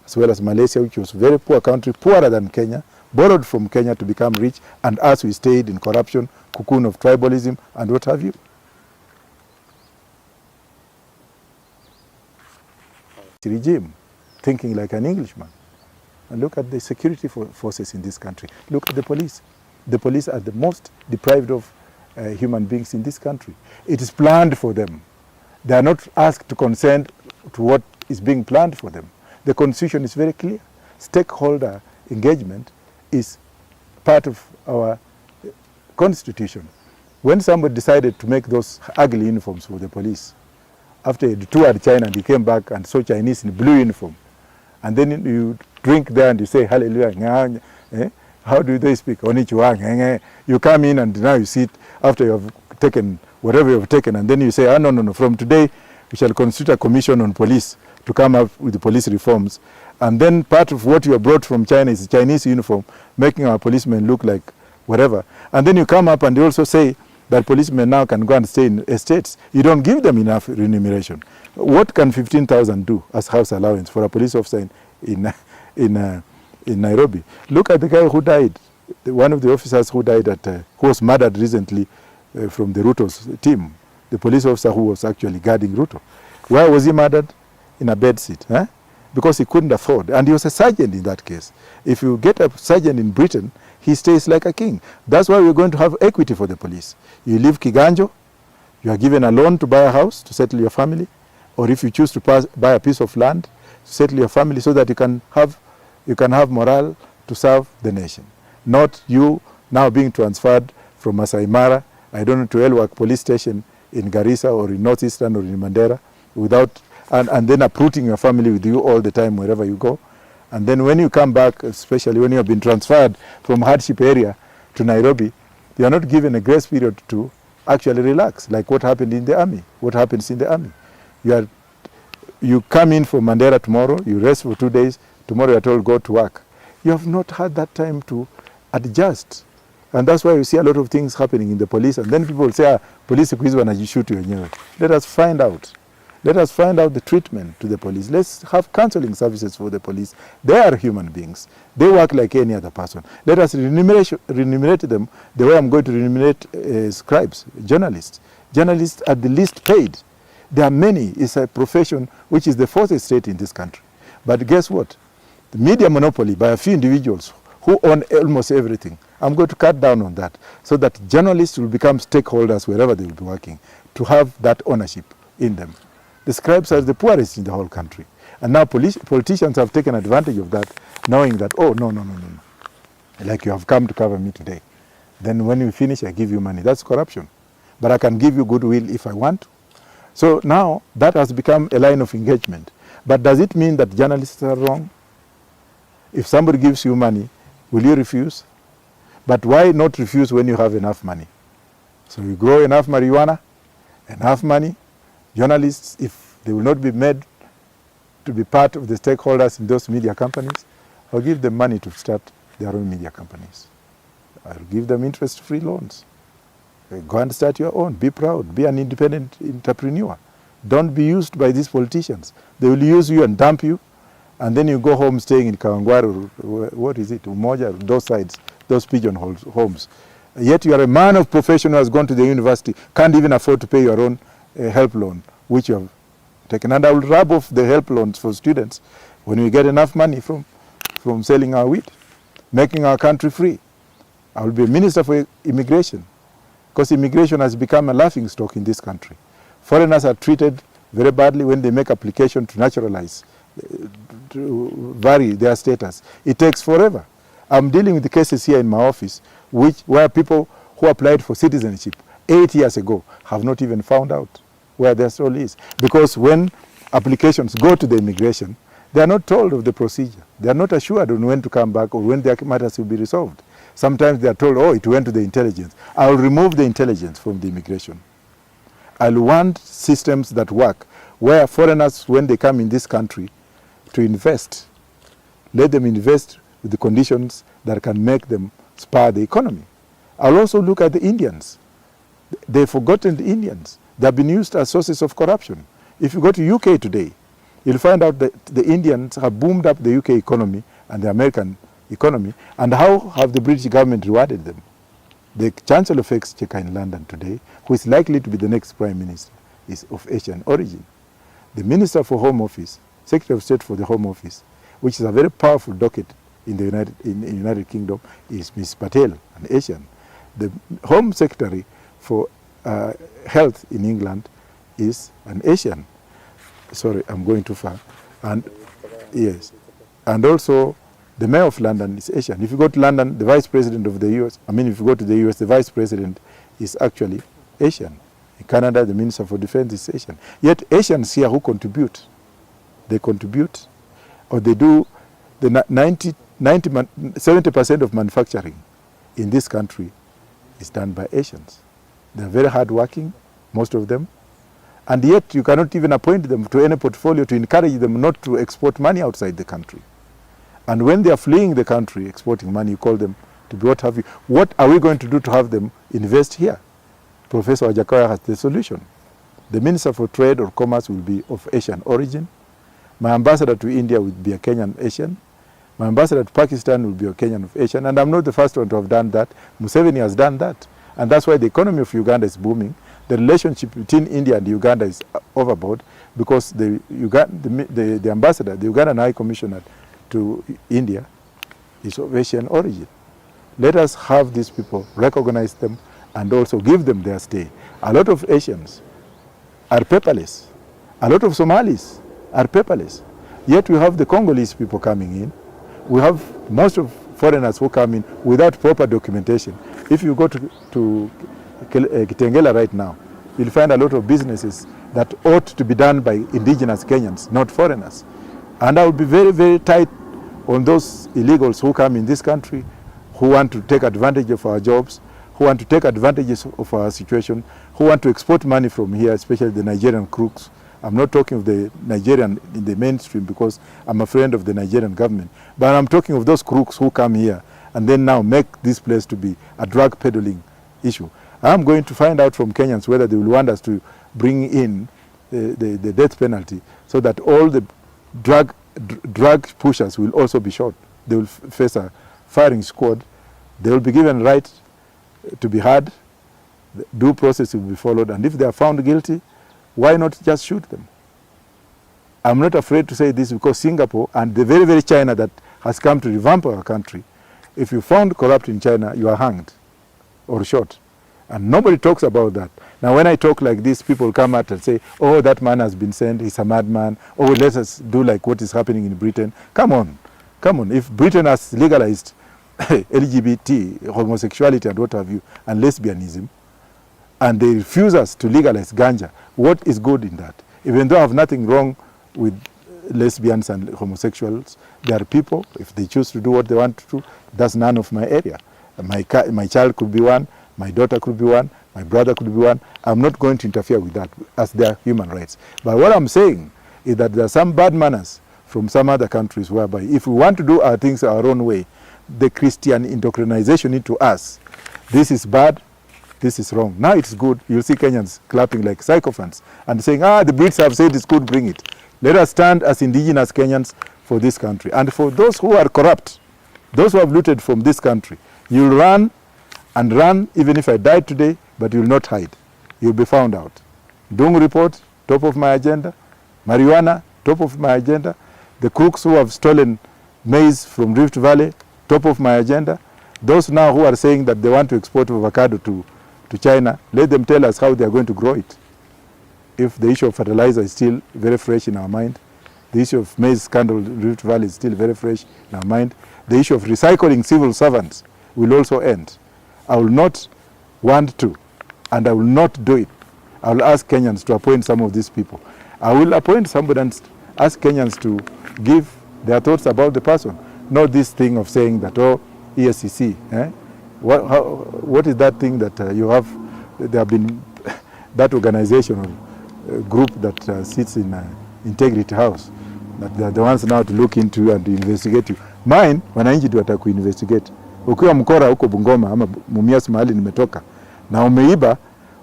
as well as Malaysia, which was a very poor country, poorer than Kenya, borrowed from Kenya to become rich, and us, we stayed in corruption, cocoon of tribalism, and what have you. Regime, thinking like an Englishman. And look at the security forces in this country. Look at the police. The police are the most deprived of human beings in this country. It is planned for them. They are not asked to consent to what is being planned for them. The Constitution is very clear. Stakeholder engagement is part of our Constitution. When somebody decided to make those ugly uniforms for the police, after he toured China and he came back and saw Chinese in blue uniform, and then you drink there and you say hallelujah, how do they speak? Onichiwa, you come in and now you sit after you have taken whatever you have taken, and then you say, no, from today we shall constitute a commission on police to come up with the police reforms. And then part of what you have brought from China is a Chinese uniform, making our policemen look like whatever. And then you come up and you also say that policemen now can go and stay in estates. You don't give them enough remuneration. What can 15,000 do as house allowance for a police officer in Nairobi? Look at the guy who died, one of the officers who died who was murdered recently from the Ruto's team, the police officer who was actually guarding Ruto. Why was he murdered? In a bed seat, because he couldn't afford. And he was a sergeant in that case. If you get a sergeant in Britain, he stays like a king. That's why we're going to have equity for the police. You leave Kiganjo, you are given a loan to buy a house to settle your family, or if you choose to buy a piece of land to settle your family, so that you can have morale to serve the nation. Not you now being transferred from Masai Mara, I don't know, to Elwak police station in Garissa or in Northeastern or in Mandera, without and then uprooting your family with you all the time wherever you go. And then when you come back, especially when you have been transferred from hardship area to Nairobi, you are not given a grace period to actually relax, like what happened in the army. What happens in the army? You come in from Mandera tomorrow, you rest for 2 days, tomorrow you are told go to work. You have not had that time to adjust. And that's why you see a lot of things happening in the police. And then people say, police siku hizi wanajishutu wenyewe. Let us find out. Let us find out the treatment to the police. Let's have counseling services for the police. They are human beings. They work like any other person. Let us remunerate them the way I'm going to remunerate scribes, journalists. Journalists are the least paid. There are many. It's a profession which is the fourth estate in this country. But guess what? The media monopoly by a few individuals who own almost everything. I'm going to cut down on that so that journalists will become stakeholders wherever they will be working, to have that ownership in them. The scribes are the poorest in the whole country. And now politicians have taken advantage of that, knowing that, oh, no. Like you have come to cover me today. Then when you finish, I give you money. That's corruption. But I can give you goodwill if I want to. So now that has become a line of engagement. But does it mean that journalists are wrong? If somebody gives you money, will you refuse? But why not refuse when you have enough money? So you grow enough marijuana, enough money. Journalists, if they will not be made to be part of the stakeholders in those media companies, I'll give them money to start their own media companies. I'll give them interest-free loans. Go and start your own. Be proud. Be an independent entrepreneur. Don't be used by these politicians. They will use you and dump you, and then you go home staying in Kawangware, or what is it, Umoja, those sides, those pigeon homes. Yet you are a man of profession who has gone to the university, can't even afford to pay your own help loan, which you have taken. And I will rub off the help loans for students when we get enough money from selling our wheat, making our country free. I will be a minister for immigration, because immigration has become a laughing stock in this country. Foreigners are treated very badly when they make application to naturalize, to vary their status. It takes forever. I'm dealing with the cases here in my office, where people who applied for citizenship 8 years ago have not even found out where their soul is. Because when applications go to the immigration, they are not told of the procedure. They are not assured on when to come back or when their matters will be resolved. Sometimes they are told, oh, it went to the intelligence. I will remove the intelligence from the immigration. I'll want systems that work, where foreigners, when they come in this country to invest, let them invest with the conditions that can make them spur the economy. I'll also look at the Indians. They've forgotten the Indians. They've been used as sources of corruption. If you go to UK today, you'll find out that the Indians have boomed up the UK economy and the American economy. And how have the British government rewarded them? The Chancellor of Exchequer in London today, who is likely to be the next Prime Minister, is of Asian origin. The Minister for Home Office, Secretary of State for the Home Office, which is a very powerful docket in the United Kingdom, is Ms. Patel, an Asian. The Home Secretary for Health in England is an Asian. Sorry, I'm going too far. And yes, and also the Mayor of London is Asian. If you go to London, the Vice President of the US, if you go to the US, the Vice President is actually Asian. In Canada, the Minister for Defense is Asian. Yet Asians here who contribute, they contribute, or they do the 70% of manufacturing in this country is done by Asians. They're very hardworking, most of them, and yet you cannot even appoint them to any portfolio to encourage them not to export money outside the country. And when they are fleeing the country, exporting money, you call them to be what have you. What are we going to do to have them invest here? Professor WAJAKOYA has the solution. The Minister for Trade or Commerce will be of Asian origin. My ambassador to India will be a Kenyan Asian. My ambassador to Pakistan will be a Kenyan of Asian. And I'm not the first one to have done that. Museveni has done that. And that's why the economy of Uganda is booming. The relationship between India and Uganda is overboard because the ambassador, the Ugandan High Commissioner to India is of Asian origin. Let us have these people, recognize them, and also give them their stay. A lot of Asians are paperless. A lot of Somalis are paperless. Yet we have the Congolese people coming in. We have most of foreigners who come in without proper documentation. If you go to Kitengela right now, you'll find a lot of businesses that ought to be done by indigenous Kenyans, not foreigners. And I will be very, very tight on those illegals who come in this country, who want to take advantage of our jobs, who want to take advantage of our situation, who want to export money from here, especially the Nigerian crooks. I'm not talking of the Nigerian in the mainstream because I'm a friend of the Nigerian government, but I'm talking of those crooks who come here and then now make this place to be a drug peddling issue. I'm going to find out from Kenyans whether they will want us to bring in the death penalty so that all the drug pushers will also be shot. They will face a firing squad. They will be given right to be heard. The due process will be followed. And if they are found guilty, why not just shoot them? I'm not afraid to say this because Singapore and the very, very China that has come to revamp our country, if you found corrupt in China, you are hanged or shot. And nobody talks about that. Now, when I talk like this, people come out and say, oh, that man has been sent, he's a madman. Oh, let us do like what is happening in Britain. Come on. Come on. If Britain has legalized LGBT, homosexuality and what have you, and lesbianism, and they refuse us to legalize ganja, what is good in that? Even though I have nothing wrong with lesbians and homosexuals, they are people. If they choose to do what they want to do, that's none of my area. My child could be one, my daughter could be one, my brother could be one. I'm not going to interfere with that as their human rights. But what I'm saying is that there are some bad manners from some other countries whereby if we want to do our things our own way, the Christian indoctrination into us, this is bad, this is wrong. Now it's good. You'll see Kenyans clapping like sycophants and saying, the Brits have said it's good, bring it. Let us stand as indigenous Kenyans for this country. And for those who are corrupt, those who have looted from this country, you'll run and run even if I died today, but you'll not hide. You'll be found out. Dung report, top of my agenda. Marijuana, top of my agenda. The crooks who have stolen maize from Rift Valley, top of my agenda. Those now who are saying that they want to export avocado to China, let them tell us how they are going to grow it. If the issue of fertilizer is still very fresh in our mind, the issue of maize scandal in Rift Valley is still very fresh in our mind, the issue of recycling civil servants will also end. I will not want to, and I will not do it. I will ask Kenyans to appoint some of these people. I will appoint somebody and ask Kenyans to give their thoughts about the person. Not this thing of saying that, oh, ESCC, what is that thing that you have? There have been that organization or group that sits in Integrity House, that they are the ones now to look into and to investigate you. Mine, wananchi ndio watakuinvestigate. Ukiwa mkora huko Bungoma ama Mumias mahali nimetoka na umeiba,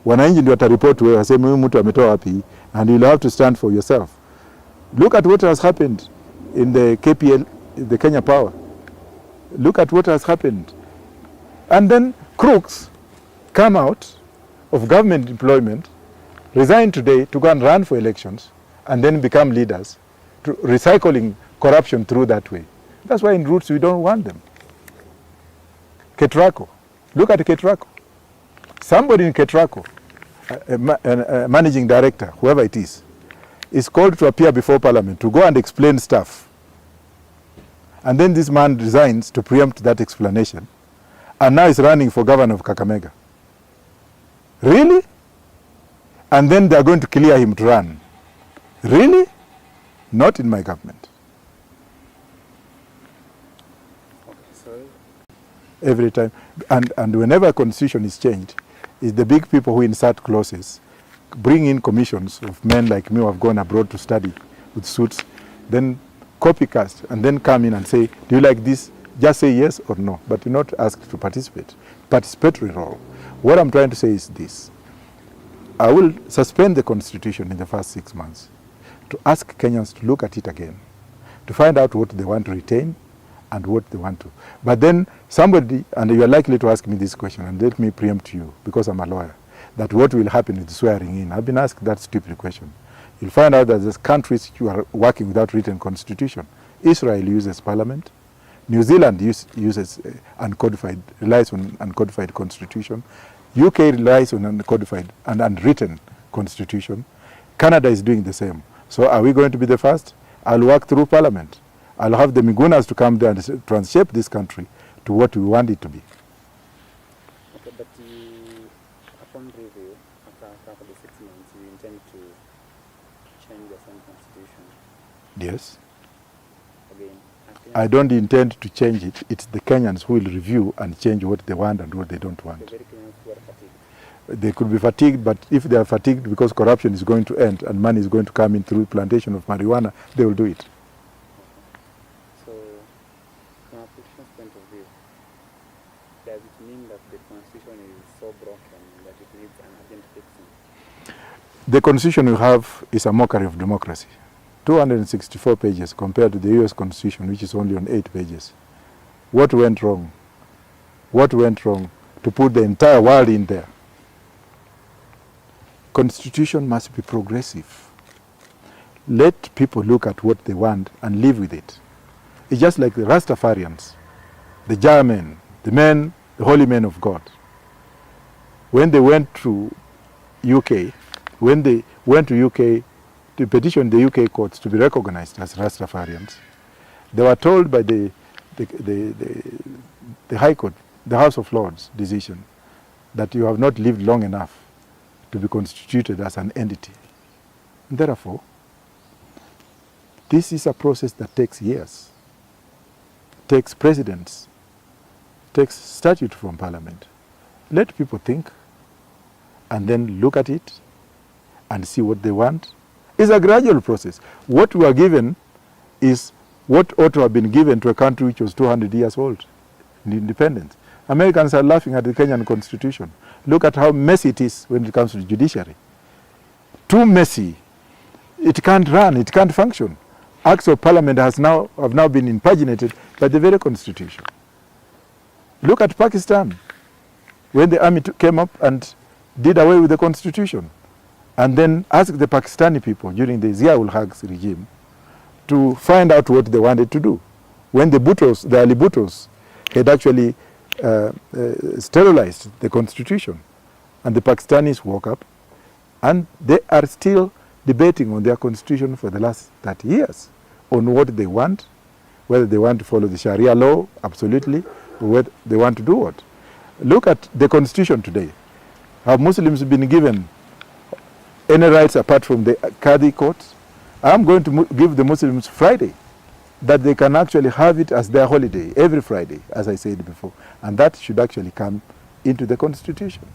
wananchi ndio wataripoti wewe, waseme huyu mtu ametoa wapi, and you'll have to stand for yourself. Look at what has happened in the KPL, the Kenya Power. Look at what has happened. And then crooks come out of government employment, resign today to go and run for elections, and then become leaders, recycling corruption through that way. That's why in Roots we don't want them. Ketraco. Look at Ketraco. Somebody in Ketraco, a managing director, whoever it is called to appear before Parliament to go and explain stuff. And then this man resigns to preempt that explanation. And now he's running for governor of Kakamega. Really? And then they're going to clear him to run. Really? Not in my government. Every time. And whenever a constitution is changed, it's the big people who insert clauses, bring in commissions of men like me who have gone abroad to study with suits, then copycast, and then come in and say, do you like this? Just say yes or no, but you're not asked to participate. Participatory role. What I'm trying to say is this. I will suspend the constitution in the first 6 months to ask Kenyans to look at it again, to find out what they want to retain and what they want to. But then somebody, and you are likely to ask me this question, and let me preempt you, because I'm a lawyer, that what will happen with swearing in. I've been asked that stupid question. You'll find out that there's countries who are working without written constitution. Israel uses parliament. New Zealand uses uncodified, relies on uncodified constitution. UK relies on uncodified and unwritten constitution. Canada is doing the same. So are we going to be the first? I'll work through parliament. I'll have the Migunas to come there and transshape this country to what we want it to be. Okay, but upon review, after the 6 months, you intend to change the same constitution? Yes. Again, I don't intend to change it. It's the Kenyans who will review and change what they want and what they don't want. The very Kenyans who are fatigued. They could be fatigued, but if they are fatigued because corruption is going to end and money is going to come in through plantation of marijuana, they will do it. So, from a politician's point of view, does it mean that the constitution is so broken that it needs an urgent fixing? The constitution we have is a mockery of democracy. 264 pages compared to the US constitution, which is only on 8 pages. What went wrong? What went wrong to put the entire world in there? Constitution must be progressive. Let people look at what they want and live with it. It's just like the Rastafarians, the German, the men, the holy men of God. When they went to UK, to petition the UK courts to be recognized as Rastafarians, they were told by the High Court, the House of Lords decision, that you have not lived long enough to be constituted as an entity. Therefore, this is a process that takes years, takes presidents, takes statute from Parliament. Let people think and then look at it and see what they want. It's a gradual process. What we are given is what ought to have been given to a country which was 200 years old in independence. Americans are laughing at the Kenyan constitution. Look at how messy it is when it comes to the judiciary. Too messy. It can't run, it can't function. Acts of Parliament have now been impugnated by the very constitution. Look at Pakistan, when the army came up and did away with the constitution, and then asked the Pakistani people during the Zia-ul-Haq's regime to find out what they wanted to do. When the Ali Bhuttos had actually sterilized the constitution, and the Pakistanis woke up, and they are still debating on their constitution for the last 30 years on what they want, whether they want to follow the Sharia law, absolutely, or whether they want to do what. Look at the constitution today. Have Muslims been given any rights apart from the Qadi courts? I'm going to give the Muslims Friday, that they can actually have it as their holiday every Friday, as I said before. And that should actually come into the constitution,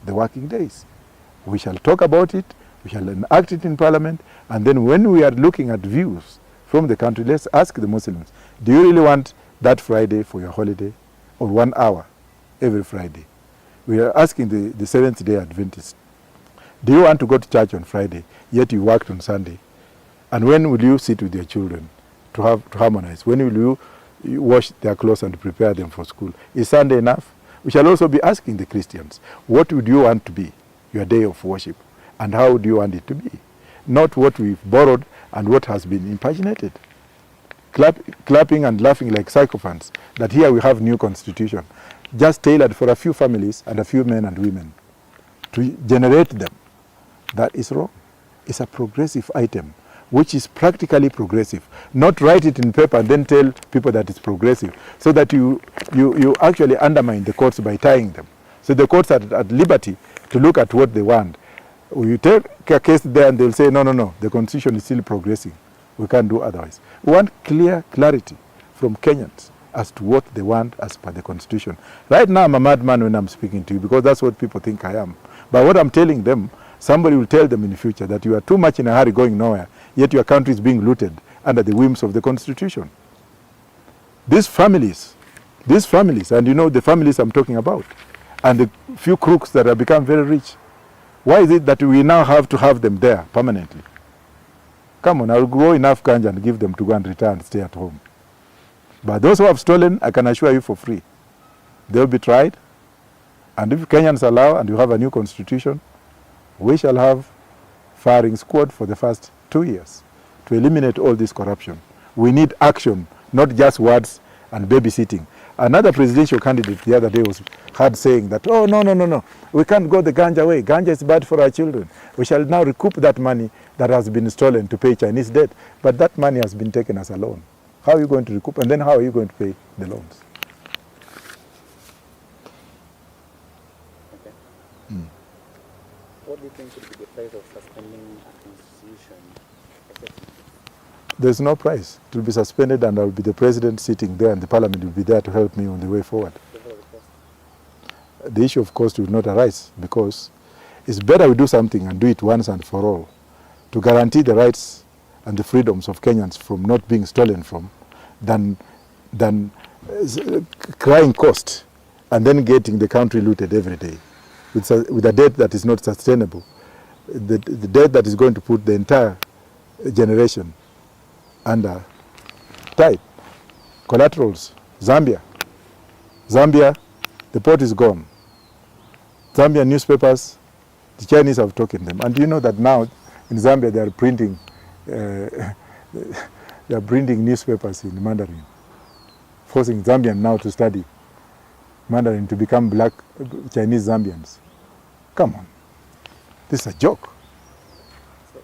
the working days. We shall talk about it, we shall enact it in Parliament, and then when we are looking at views from the country, let's ask the Muslims, do you really want that Friday for your holiday, or 1 hour every Friday? We are asking the Seventh-day Adventists, do you want to go to church on Friday, yet you worked on Sunday? And when will you sit with your children to harmonize? When will you wash their clothes and prepare them for school? Is Sunday enough? We shall also be asking the Christians, what would you want to be your day of worship? And how do you want it to be? Not what we've borrowed and what has been impaginated. Clapping and laughing like sycophants, that here we have new constitution, just tailored for a few families and a few men and women to generate them. That is wrong. It's a progressive item, which is practically progressive. Not write it in paper and then tell people that it's progressive, so that you actually undermine the courts by tying them. So the courts are at liberty to look at what they want. You take a case there and they'll say, no, the constitution is still progressing. We can't do otherwise. We want clarity from Kenyans as to what they want as per the constitution. Right now I'm a madman when I'm speaking to you, because that's what people think I am. But what I'm telling them, somebody will tell them in the future that you are too much in a hurry going nowhere, yet your country is being looted under the whims of the constitution. These families, and you know the families I'm talking about, and the few crooks that have become very rich, Why is it that we now have to have them there permanently? Come on, I'll grow enough ganja and give them to go and return and stay at home. But those who have stolen, I can assure you for free, they'll be tried. And if Kenyans allow and you have a new constitution, we shall have firing squad for the first 2 years to eliminate all this corruption. We need action, not just words and babysitting. Another presidential candidate the other day had saying that, oh, no, we can't go the ganja way. Ganja is bad for our children. We shall now recoup that money that has been stolen to pay Chinese debt. But that money has been taken as a loan. How are you going to recoup? And then how are you going to pay the loans? Okay. What do you think should be the price of suspending a constitution? There's no price. It will be suspended and I'll be the president sitting there and the parliament will be there to help me on the way forward. The issue of cost will not arise because it's better we do something and do it once and for all to guarantee the rights and the freedoms of Kenyans from not being stolen from than crying cost and then getting the country looted every day with a debt that is not sustainable. The debt that is going to put the entire generation under tight collaterals. Zambia, the port is gone. Zambian newspapers, the Chinese have taken them. And you know that now in Zambia they are printing newspapers in Mandarin, forcing Zambians now to study Mandarin to become black Chinese Zambians. Come on, this is a joke. So,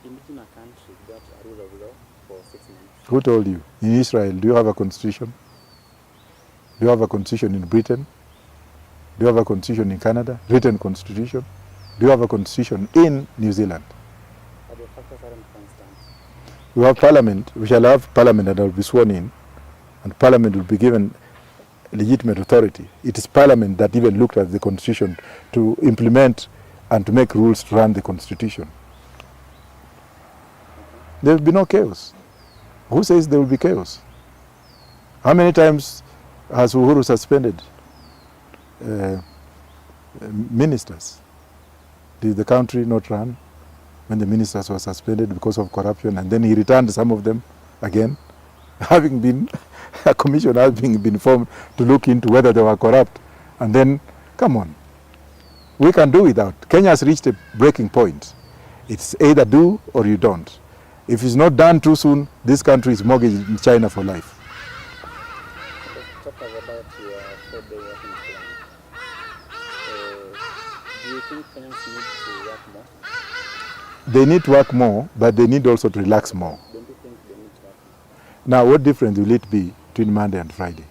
in a country that a rule of law for 6 months. Who told you? In Israel, do you have a constitution? Do you have a constitution in Britain? Do you have a constitution in Canada? Written constitution? Do you have a constitution in New Zealand? But the factors aren't constant. We have parliament. We shall have parliament that will be sworn in, and parliament will be given legitimate authority. It is parliament that even looked at the constitution to implement and to make rules to run the constitution. There will be no chaos. Who says there will be chaos? How many times has Uhuru suspended ministers? Did the country not run when the ministers were suspended because of corruption, and then he returned some of them again, having been a commission having been formed to look into whether they were corrupt, and then come on, we can do without. Kenya has reached a breaking point. It's either do or you don't. If it's not done too soon, this country is mortgaged in China for life. Let's talk about your 4-day working plan. Do you think Kenyans need to work more? They need to work more, but they need also to relax more. Don't you think they need to work more? Now, what difference will it be between Monday and Friday?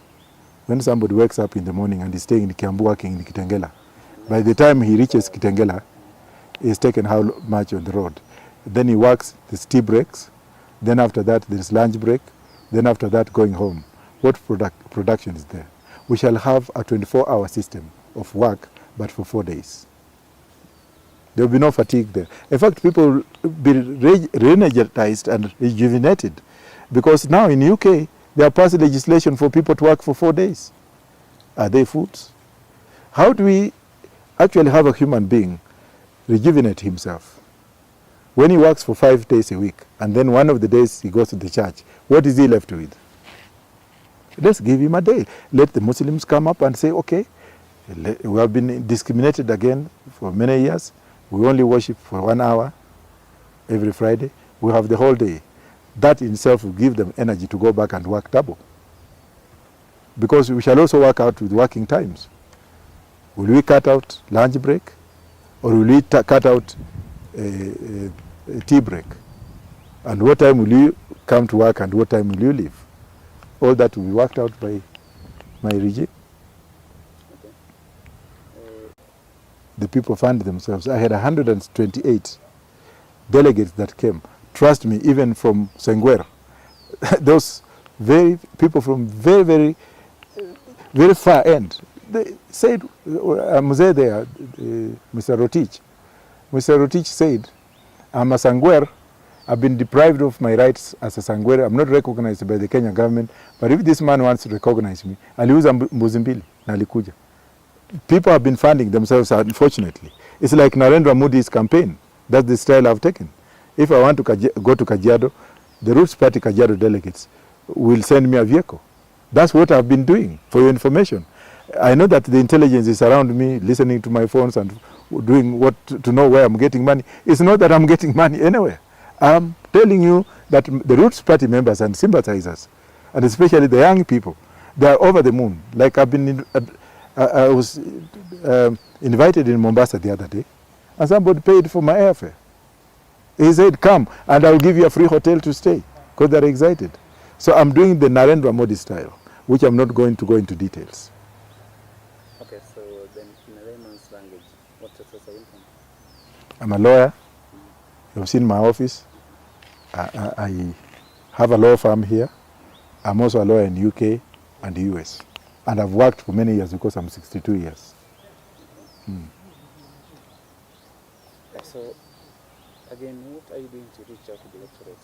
When somebody wakes up in the morning and is staying in Kiambu working in Kitengela, by the time he reaches Kitengela, he's taken how much on the road? Then he works, there's tea breaks, then after that there's lunch break, then after that going home. What production is there? We shall have a 24-hour system of work, but for 4 days. There will be no fatigue there. In fact, people will be re-energized and rejuvenated, because now in UK, they have passed legislation for people to work for 4 days. Are they fools? How do we actually have a human being rejuvenate himself? When he works for 5 days a week, and then one of the days he goes to the church, what is he left with? Let's give him a day. Let the Muslims come up and say, okay, we have been discriminated again for many years. We only worship for 1 hour every Friday. We have the whole day. That in itself will give them energy to go back and work double. Because we shall also work out with working times. Will we cut out lunch break? Or will we cut out a tea break? And what time will you come to work and what time will you leave? All that will be worked out by my regime. Okay. The people fund themselves. I had 128 delegates that came. Trust me, even from Sengwer, those people from very far end. They said, Mzee there, Mr. Rotich. Mr. Rotich said, I'm a Sangwer. I've been deprived of my rights as a Sangwer. I'm not recognized by the Kenya government. But if this man wants to recognize me, aliuza mbuzi mbili na alikuja. People have been funding themselves, unfortunately. It's like Narendra Modi's campaign. That's the style I've taken. If I want to go to Kajiado, the Roots Party Kajiado delegates will send me a vehicle. That's what I've been doing, for your information. I know that the intelligence is around me, listening to my phones and doing what to know where I'm getting money. It's not that I'm getting money anywhere. I'm telling you that the Roots Party members and sympathizers, and especially the young people, they are over the moon. Like I've been, I was invited in Mombasa the other day, and somebody paid for my airfare. He said, come, and I'll give you a free hotel to stay, because they're excited. So I'm doing the Narendra Modi style, which I'm not going to go into details. Okay, so then in a layman's language, what's your source of income? I'm a lawyer. You've seen my office. I have a law firm here. I'm also a lawyer in UK and the US. And I've worked for many years because I'm 62 years. Mm. So, again, what are you doing to reach out to the electorate?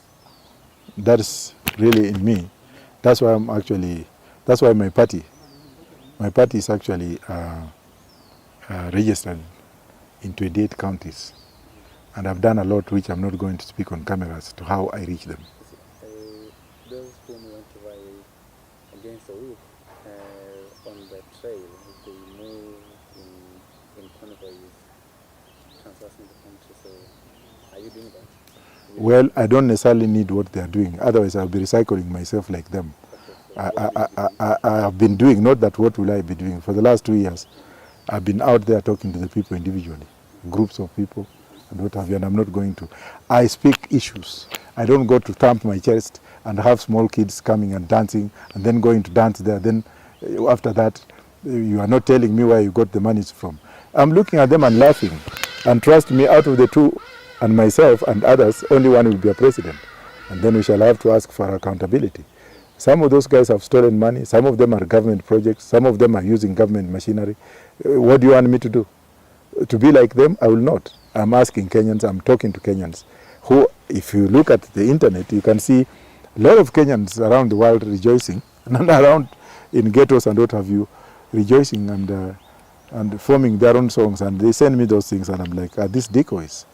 That's really in me. That's why that's why my party is actually registered in 28 counties. And I've done a lot which I'm not going to speak on camera as to how I reach them. Those whom want to vie against the whip on the trail, if they move in convoys traversing the country, so are you doing that? Well, I don't necessarily need what they are doing. Otherwise, I'll be recycling myself like them. Okay, so I have been doing, not that what will I be doing. For the last 2 years, I've been out there talking to the people individually, groups of people, and what have you, and I'm not going to. I speak issues. I don't go to thump my chest and have small kids coming and dancing, and then going to dance there. Then after that, you are not telling me where you got the money from. I'm looking at them and laughing. And trust me, out of the two, and myself and others, only one will be a president. And then we shall have to ask for accountability. Some of those guys have stolen money. Some of them are government projects. Some of them are using government machinery. What do you want me to do? To be like them? I will not. I'm asking Kenyans, I'm talking to Kenyans, who, if you look at the internet, you can see a lot of Kenyans around the world rejoicing, and around in ghettos and what have you, rejoicing and forming their own songs, and they send me those things, and I'm like, are these decoys?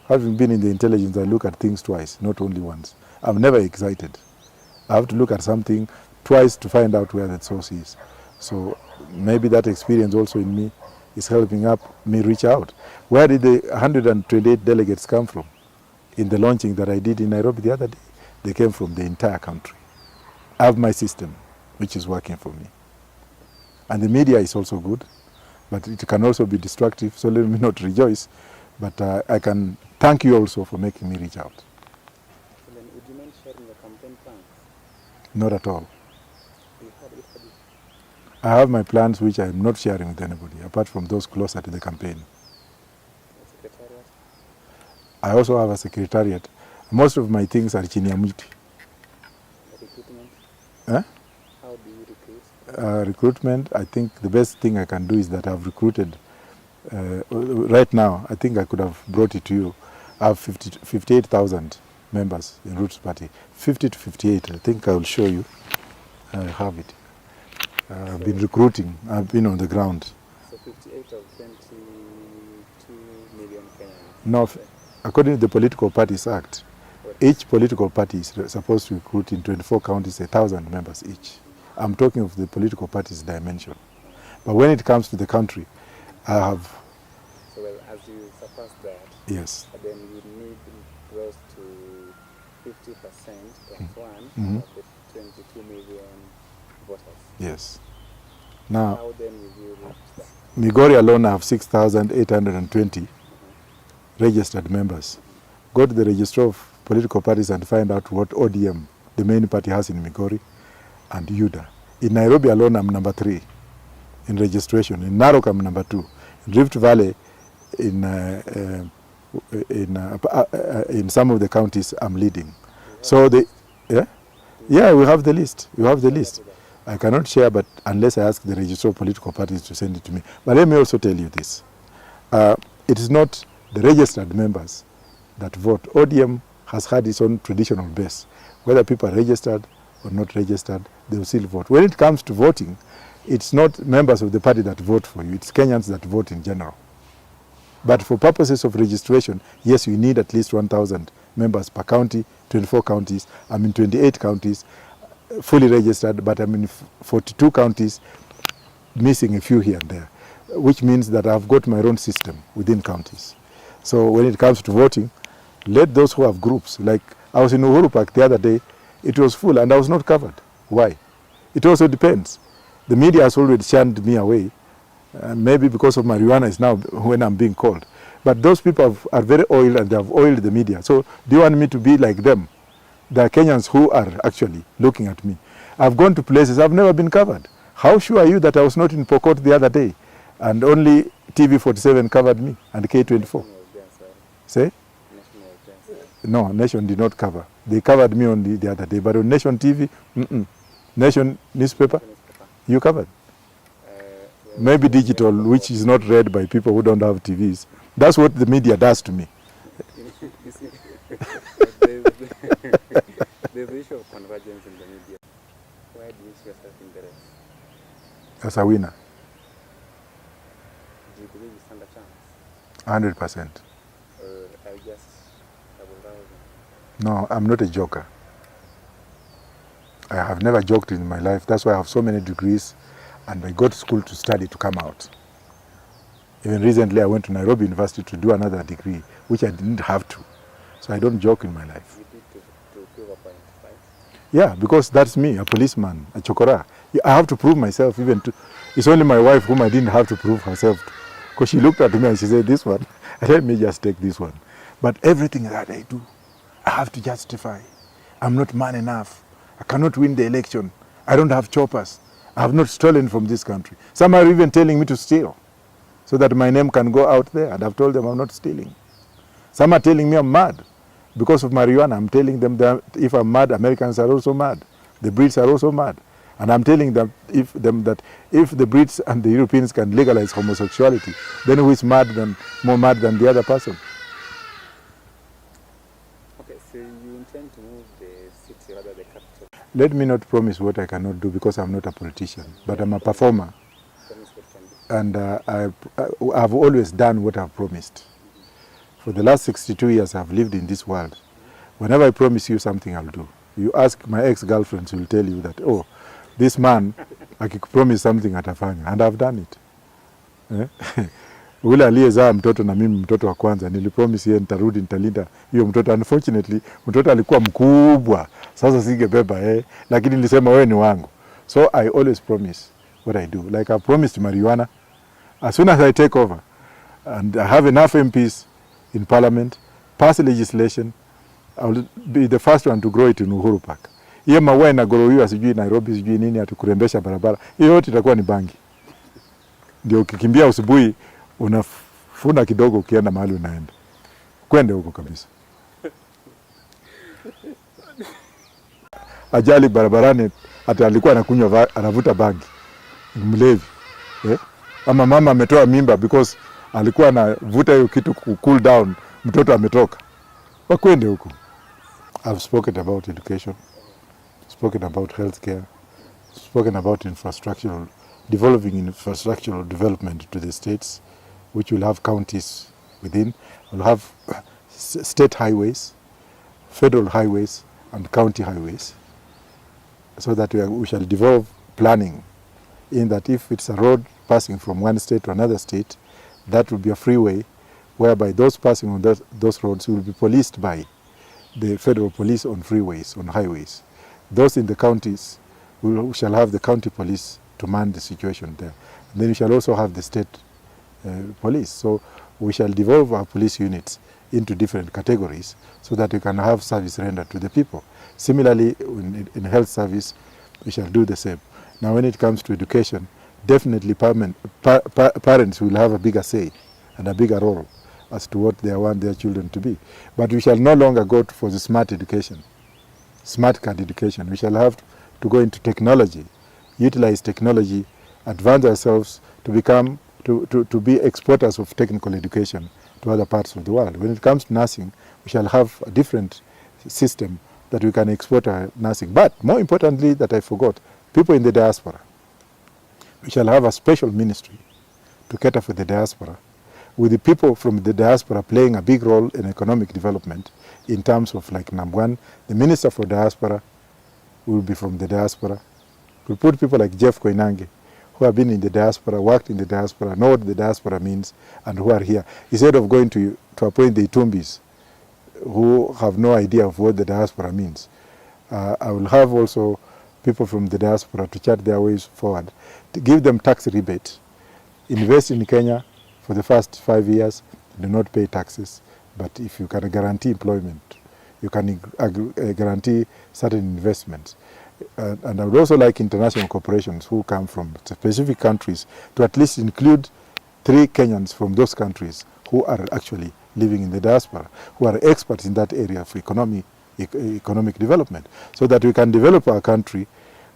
Having been in the intelligence, I look at things twice, not only once. I'm never excited. I have to look at something twice to find out where the source is. So maybe that experience also in me is helping me reach out. Where did the 128 delegates come from? In the launching that I did in Nairobi the other day, they came from the entire country. I have my system, which is working for me. And the media is also good, but it can also be destructive, so let me not rejoice. But I can thank you also for making me reach out. So then, would you mind sharing your campaign plans? Not at all. You had it. I have my plans which I am not sharing with anybody, apart from those closer to the campaign. Secretariat? I also have a secretariat. Most of my things are chini ya miti. Recruitment? Eh? How do you recruit? Recruitment, I think the best thing I can do is that I've recruited, right now, I think I could have brought it to you. I have 58,000 members in Roots Party. 50 to 58, I think I will show you. I have it. I've been recruiting, I've been on the ground. So 58 of 22 million Kenyans? No, according to the Political Parties Act, each political party is supposed to recruit in 24 counties 1,000 members each. I'm talking of the political parties dimension. But when it comes to the country, I have... So well, as you surpass that, yes. Then you need close to 50% plus one Mhm. of the 22 million voters. Yes. Now, How then will you reach that? Migori alone I have 6,820 registered members. Go to the registrar of political parties and find out what ODM, the main party, has in Migori and UDA. In Nairobi alone, I'm number 3 in registration. In Narok, I'm number 2. In Rift Valley, in some of the counties, I'm leading. So we have the list. You have the list. I cannot share, but unless I ask the registrar of political parties to send it to me. But let me also tell you this. It is not the registered members that vote. ODM has had its own traditional base. Whether people are registered or not registered, they will still vote. When it comes to voting, it's not members of the party that vote for you. It's Kenyans that vote in general. But for purposes of registration, yes, you need at least 1,000 members per county, 24 counties. I'm in 28 counties, fully registered, but I'm in 42 counties, missing a few here and there, which means that I've got my own system within counties. So when it comes to voting, let those who have groups, like I was in Uhuru Park the other day, it was full and I was not covered. Why? It also depends. The media has already shunned me away, maybe because of marijuana is now when I'm being called. But those people are very oiled and they have oiled the media. So do you want me to be like them? There are Kenyans who are actually looking at me. I've gone to places I've never been covered. How sure are you that I was not in Pokot the other day and only TV47 covered me and K24? Say? No, Nation did not cover. They covered me only the other day, but on Nation TV, Nation newspaper, you covered. Maybe digital, which is not read by people who don't have TVs. That's what the media does to me. There's the issue of convergence in the media. Where do you see yourself in the race? As a winner. Do you believe you stand a chance? 100%. Or are you just double-down? No, I'm not a joker. I have never joked in my life. That's why I have so many degrees and I go to school to study to come out. Even recently I went to Nairobi University to do another degree, which I didn't have to. So I don't joke in my life. You did to prove a point, right? Yeah, because that's me, a policeman, a chokora. I have to prove myself even to... It's only my wife whom I didn't have to prove herself to. Because she looked at me and she said, this one, let me just take this one. But everything that I do, I have to justify. I'm not man enough. I cannot win the election. I don't have choppers. I have not stolen from this country. Some are even telling me to steal so that my name can go out there. And I've told them I'm not stealing. Some are telling me I'm mad because of marijuana. I'm telling them that if I'm mad, Americans are also mad. The Brits are also mad. And I'm telling them that if the Brits and the Europeans can legalize homosexuality, then who is mad more mad than the other person? Okay, so you intend to move the city, rather the capital? Let me not promise what I cannot do because I'm not a politician, but I'm a performer. Promise what can be. And I've always done what I've promised. For the last 62 years I've lived in this world. Whenever I promise you something, I'll do. You ask my ex-girlfriends, will tell you that, oh, this man, I could promise something atafanya, and I've done it. Ule aliyezaa mtoto na mimi mtoto wa kwanza, nilipromise yeye nitarudi nitalinda hiyo mtoto. Unfortunately, mtoto alikuwa mkubwa, sasa singebeba lakini nilisema wewe ni wangu. So I always promise what I do. Like I promised marijuana, as soon as I take over, and I have enough MPs in parliament, pass legislation, I will be the first one to grow it in Uhuru Park. Hiyo maua inagrowiwa sijui Nairobi sijui nini atukurembesha barabara. Hiyo yote itakuwa ni bangi. Ndio ukikimbia usibuhi unafuna kidogo ukienda mahali unaenda. Kwende huko kabisa. Ajali barabarani hata alikuwa anakunywa anavuta bangi. Mlevi. Ama mama ametoa mimba because alikuwa anavuta hiyo kitu cool down, mtoto ametoka. Wakwende huko. I've spoken about education, spoken about healthcare, spoken about developing infrastructural development to the states, which will have counties within, will have state highways, federal highways, and county highways, so that we shall develop planning in that if it's a road passing from one state to another state, that will be a freeway whereby those passing on those roads will be policed by the federal police on freeways, on highways. Those in the counties, we shall have the county police to man the situation there. And then we shall also have the state police. So we shall devolve our police units into different categories so that we can have service rendered to the people. Similarly, in health service, we shall do the same. Now when it comes to education, definitely parents will have a bigger say and a bigger role as to what they want their children to be. But we shall no longer go for the smart education, smart card education. We shall have to go into technology, utilize technology, advance ourselves to become, to be exporters of technical education to other parts of the world. When it comes to nursing, we shall have a different system that we can export our nursing. But more importantly, that I forgot, people in the diaspora. We shall have a special ministry to cater for the diaspora, with the people from the diaspora playing a big role in economic development in terms of, like, number one, the Minister for Diaspora will be from the diaspora. We put people like Jeff Koinange, who have been in the diaspora, worked in the diaspora, know what the diaspora means, and who are here. Instead of going to appoint the Itumbis, who have no idea of what the diaspora means. I will have also people from the diaspora to chart their ways forward, to give them tax rebate, invest in Kenya for the first 5 years, do not pay taxes, but if you can guarantee employment, you can guarantee certain investments. And I would also like international corporations who come from specific countries to at least include 3 Kenyans from those countries who are actually living in the diaspora, who are experts in that area of economic development, so that we can develop our country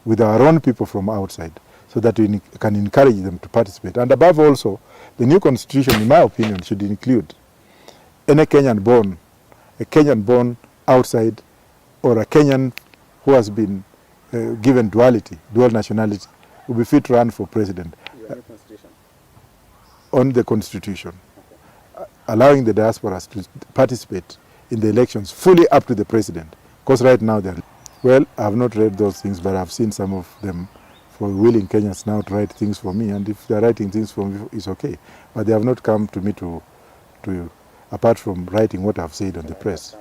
with our own people from outside, so that we can encourage them to participate. And above also, the new constitution, in my opinion, should include any Kenyan born, a Kenyan born outside, or a Kenyan who has been given dual nationality, will be fit to run for president. On the constitution, allowing the diasporas to participate in the elections fully up to the president. Because right now they're, well, I have not read those things, but I've seen some of them for willing Kenyans now to write things for me, and if they're writing things for me, it's okay. But they have not come to me to apart from writing what I've said on the press.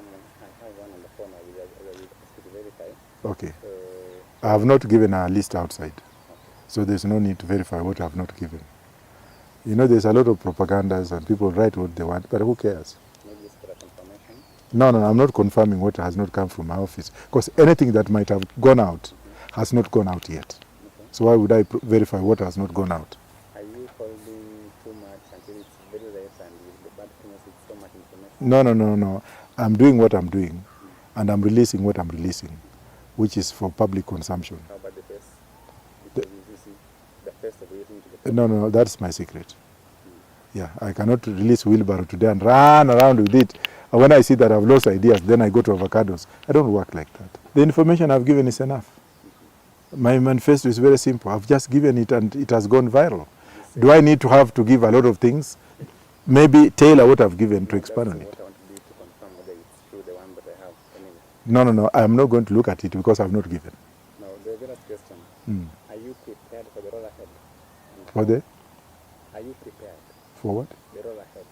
Okay. I have not given a list outside, so there's no need to verify what I have not given. You know, there's a lot of propagandas and people write what they want, but who cares? Maybe it's for a confirmation. No, I'm not confirming what has not come from my office, because anything that might have gone out has not gone out yet. Okay. So why would I verify what has not gone out? Are you holding too much until it's very late and the bad things with so much information? No. I'm doing what I'm doing, and I'm releasing what I'm releasing, which is for public consumption. How about the face? Because you see the face of everything to the public. No, that's my secret. Yeah, I cannot release wheelbarrow today and run around with it. And when I see that I've lost ideas, then I go to avocados. I don't work like that. The information I've given is enough. My manifesto is very simple. I've just given it and it has gone viral. Do I need to have to give a lot of things? Maybe tailor what I've given to expand on it. What I want to do to confirm whether it's true, the one that I have anyway. No. I'm not going to look at it because I've not given. Now, the very last question. Are you prepared for the roll ahead? For the? Are you prepared? For what? The roll ahead.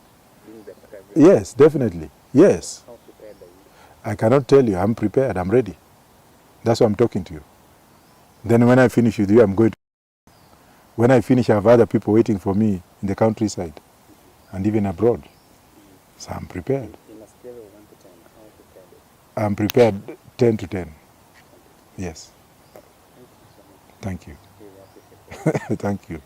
Being the prepared. Yes, definitely. Yes. How prepared are you? I cannot tell you. I'm prepared. I'm ready. That's why I'm talking to you. Then when I finish with you, I'm going to... When I finish, I have other people waiting for me in the countryside and even abroad. So I'm prepared. In a scale of 1 to 10, how prepared are you? I'm prepared 10 to 10. Yes. Thank you so much. Thank you. Really appreciate it. Thank you.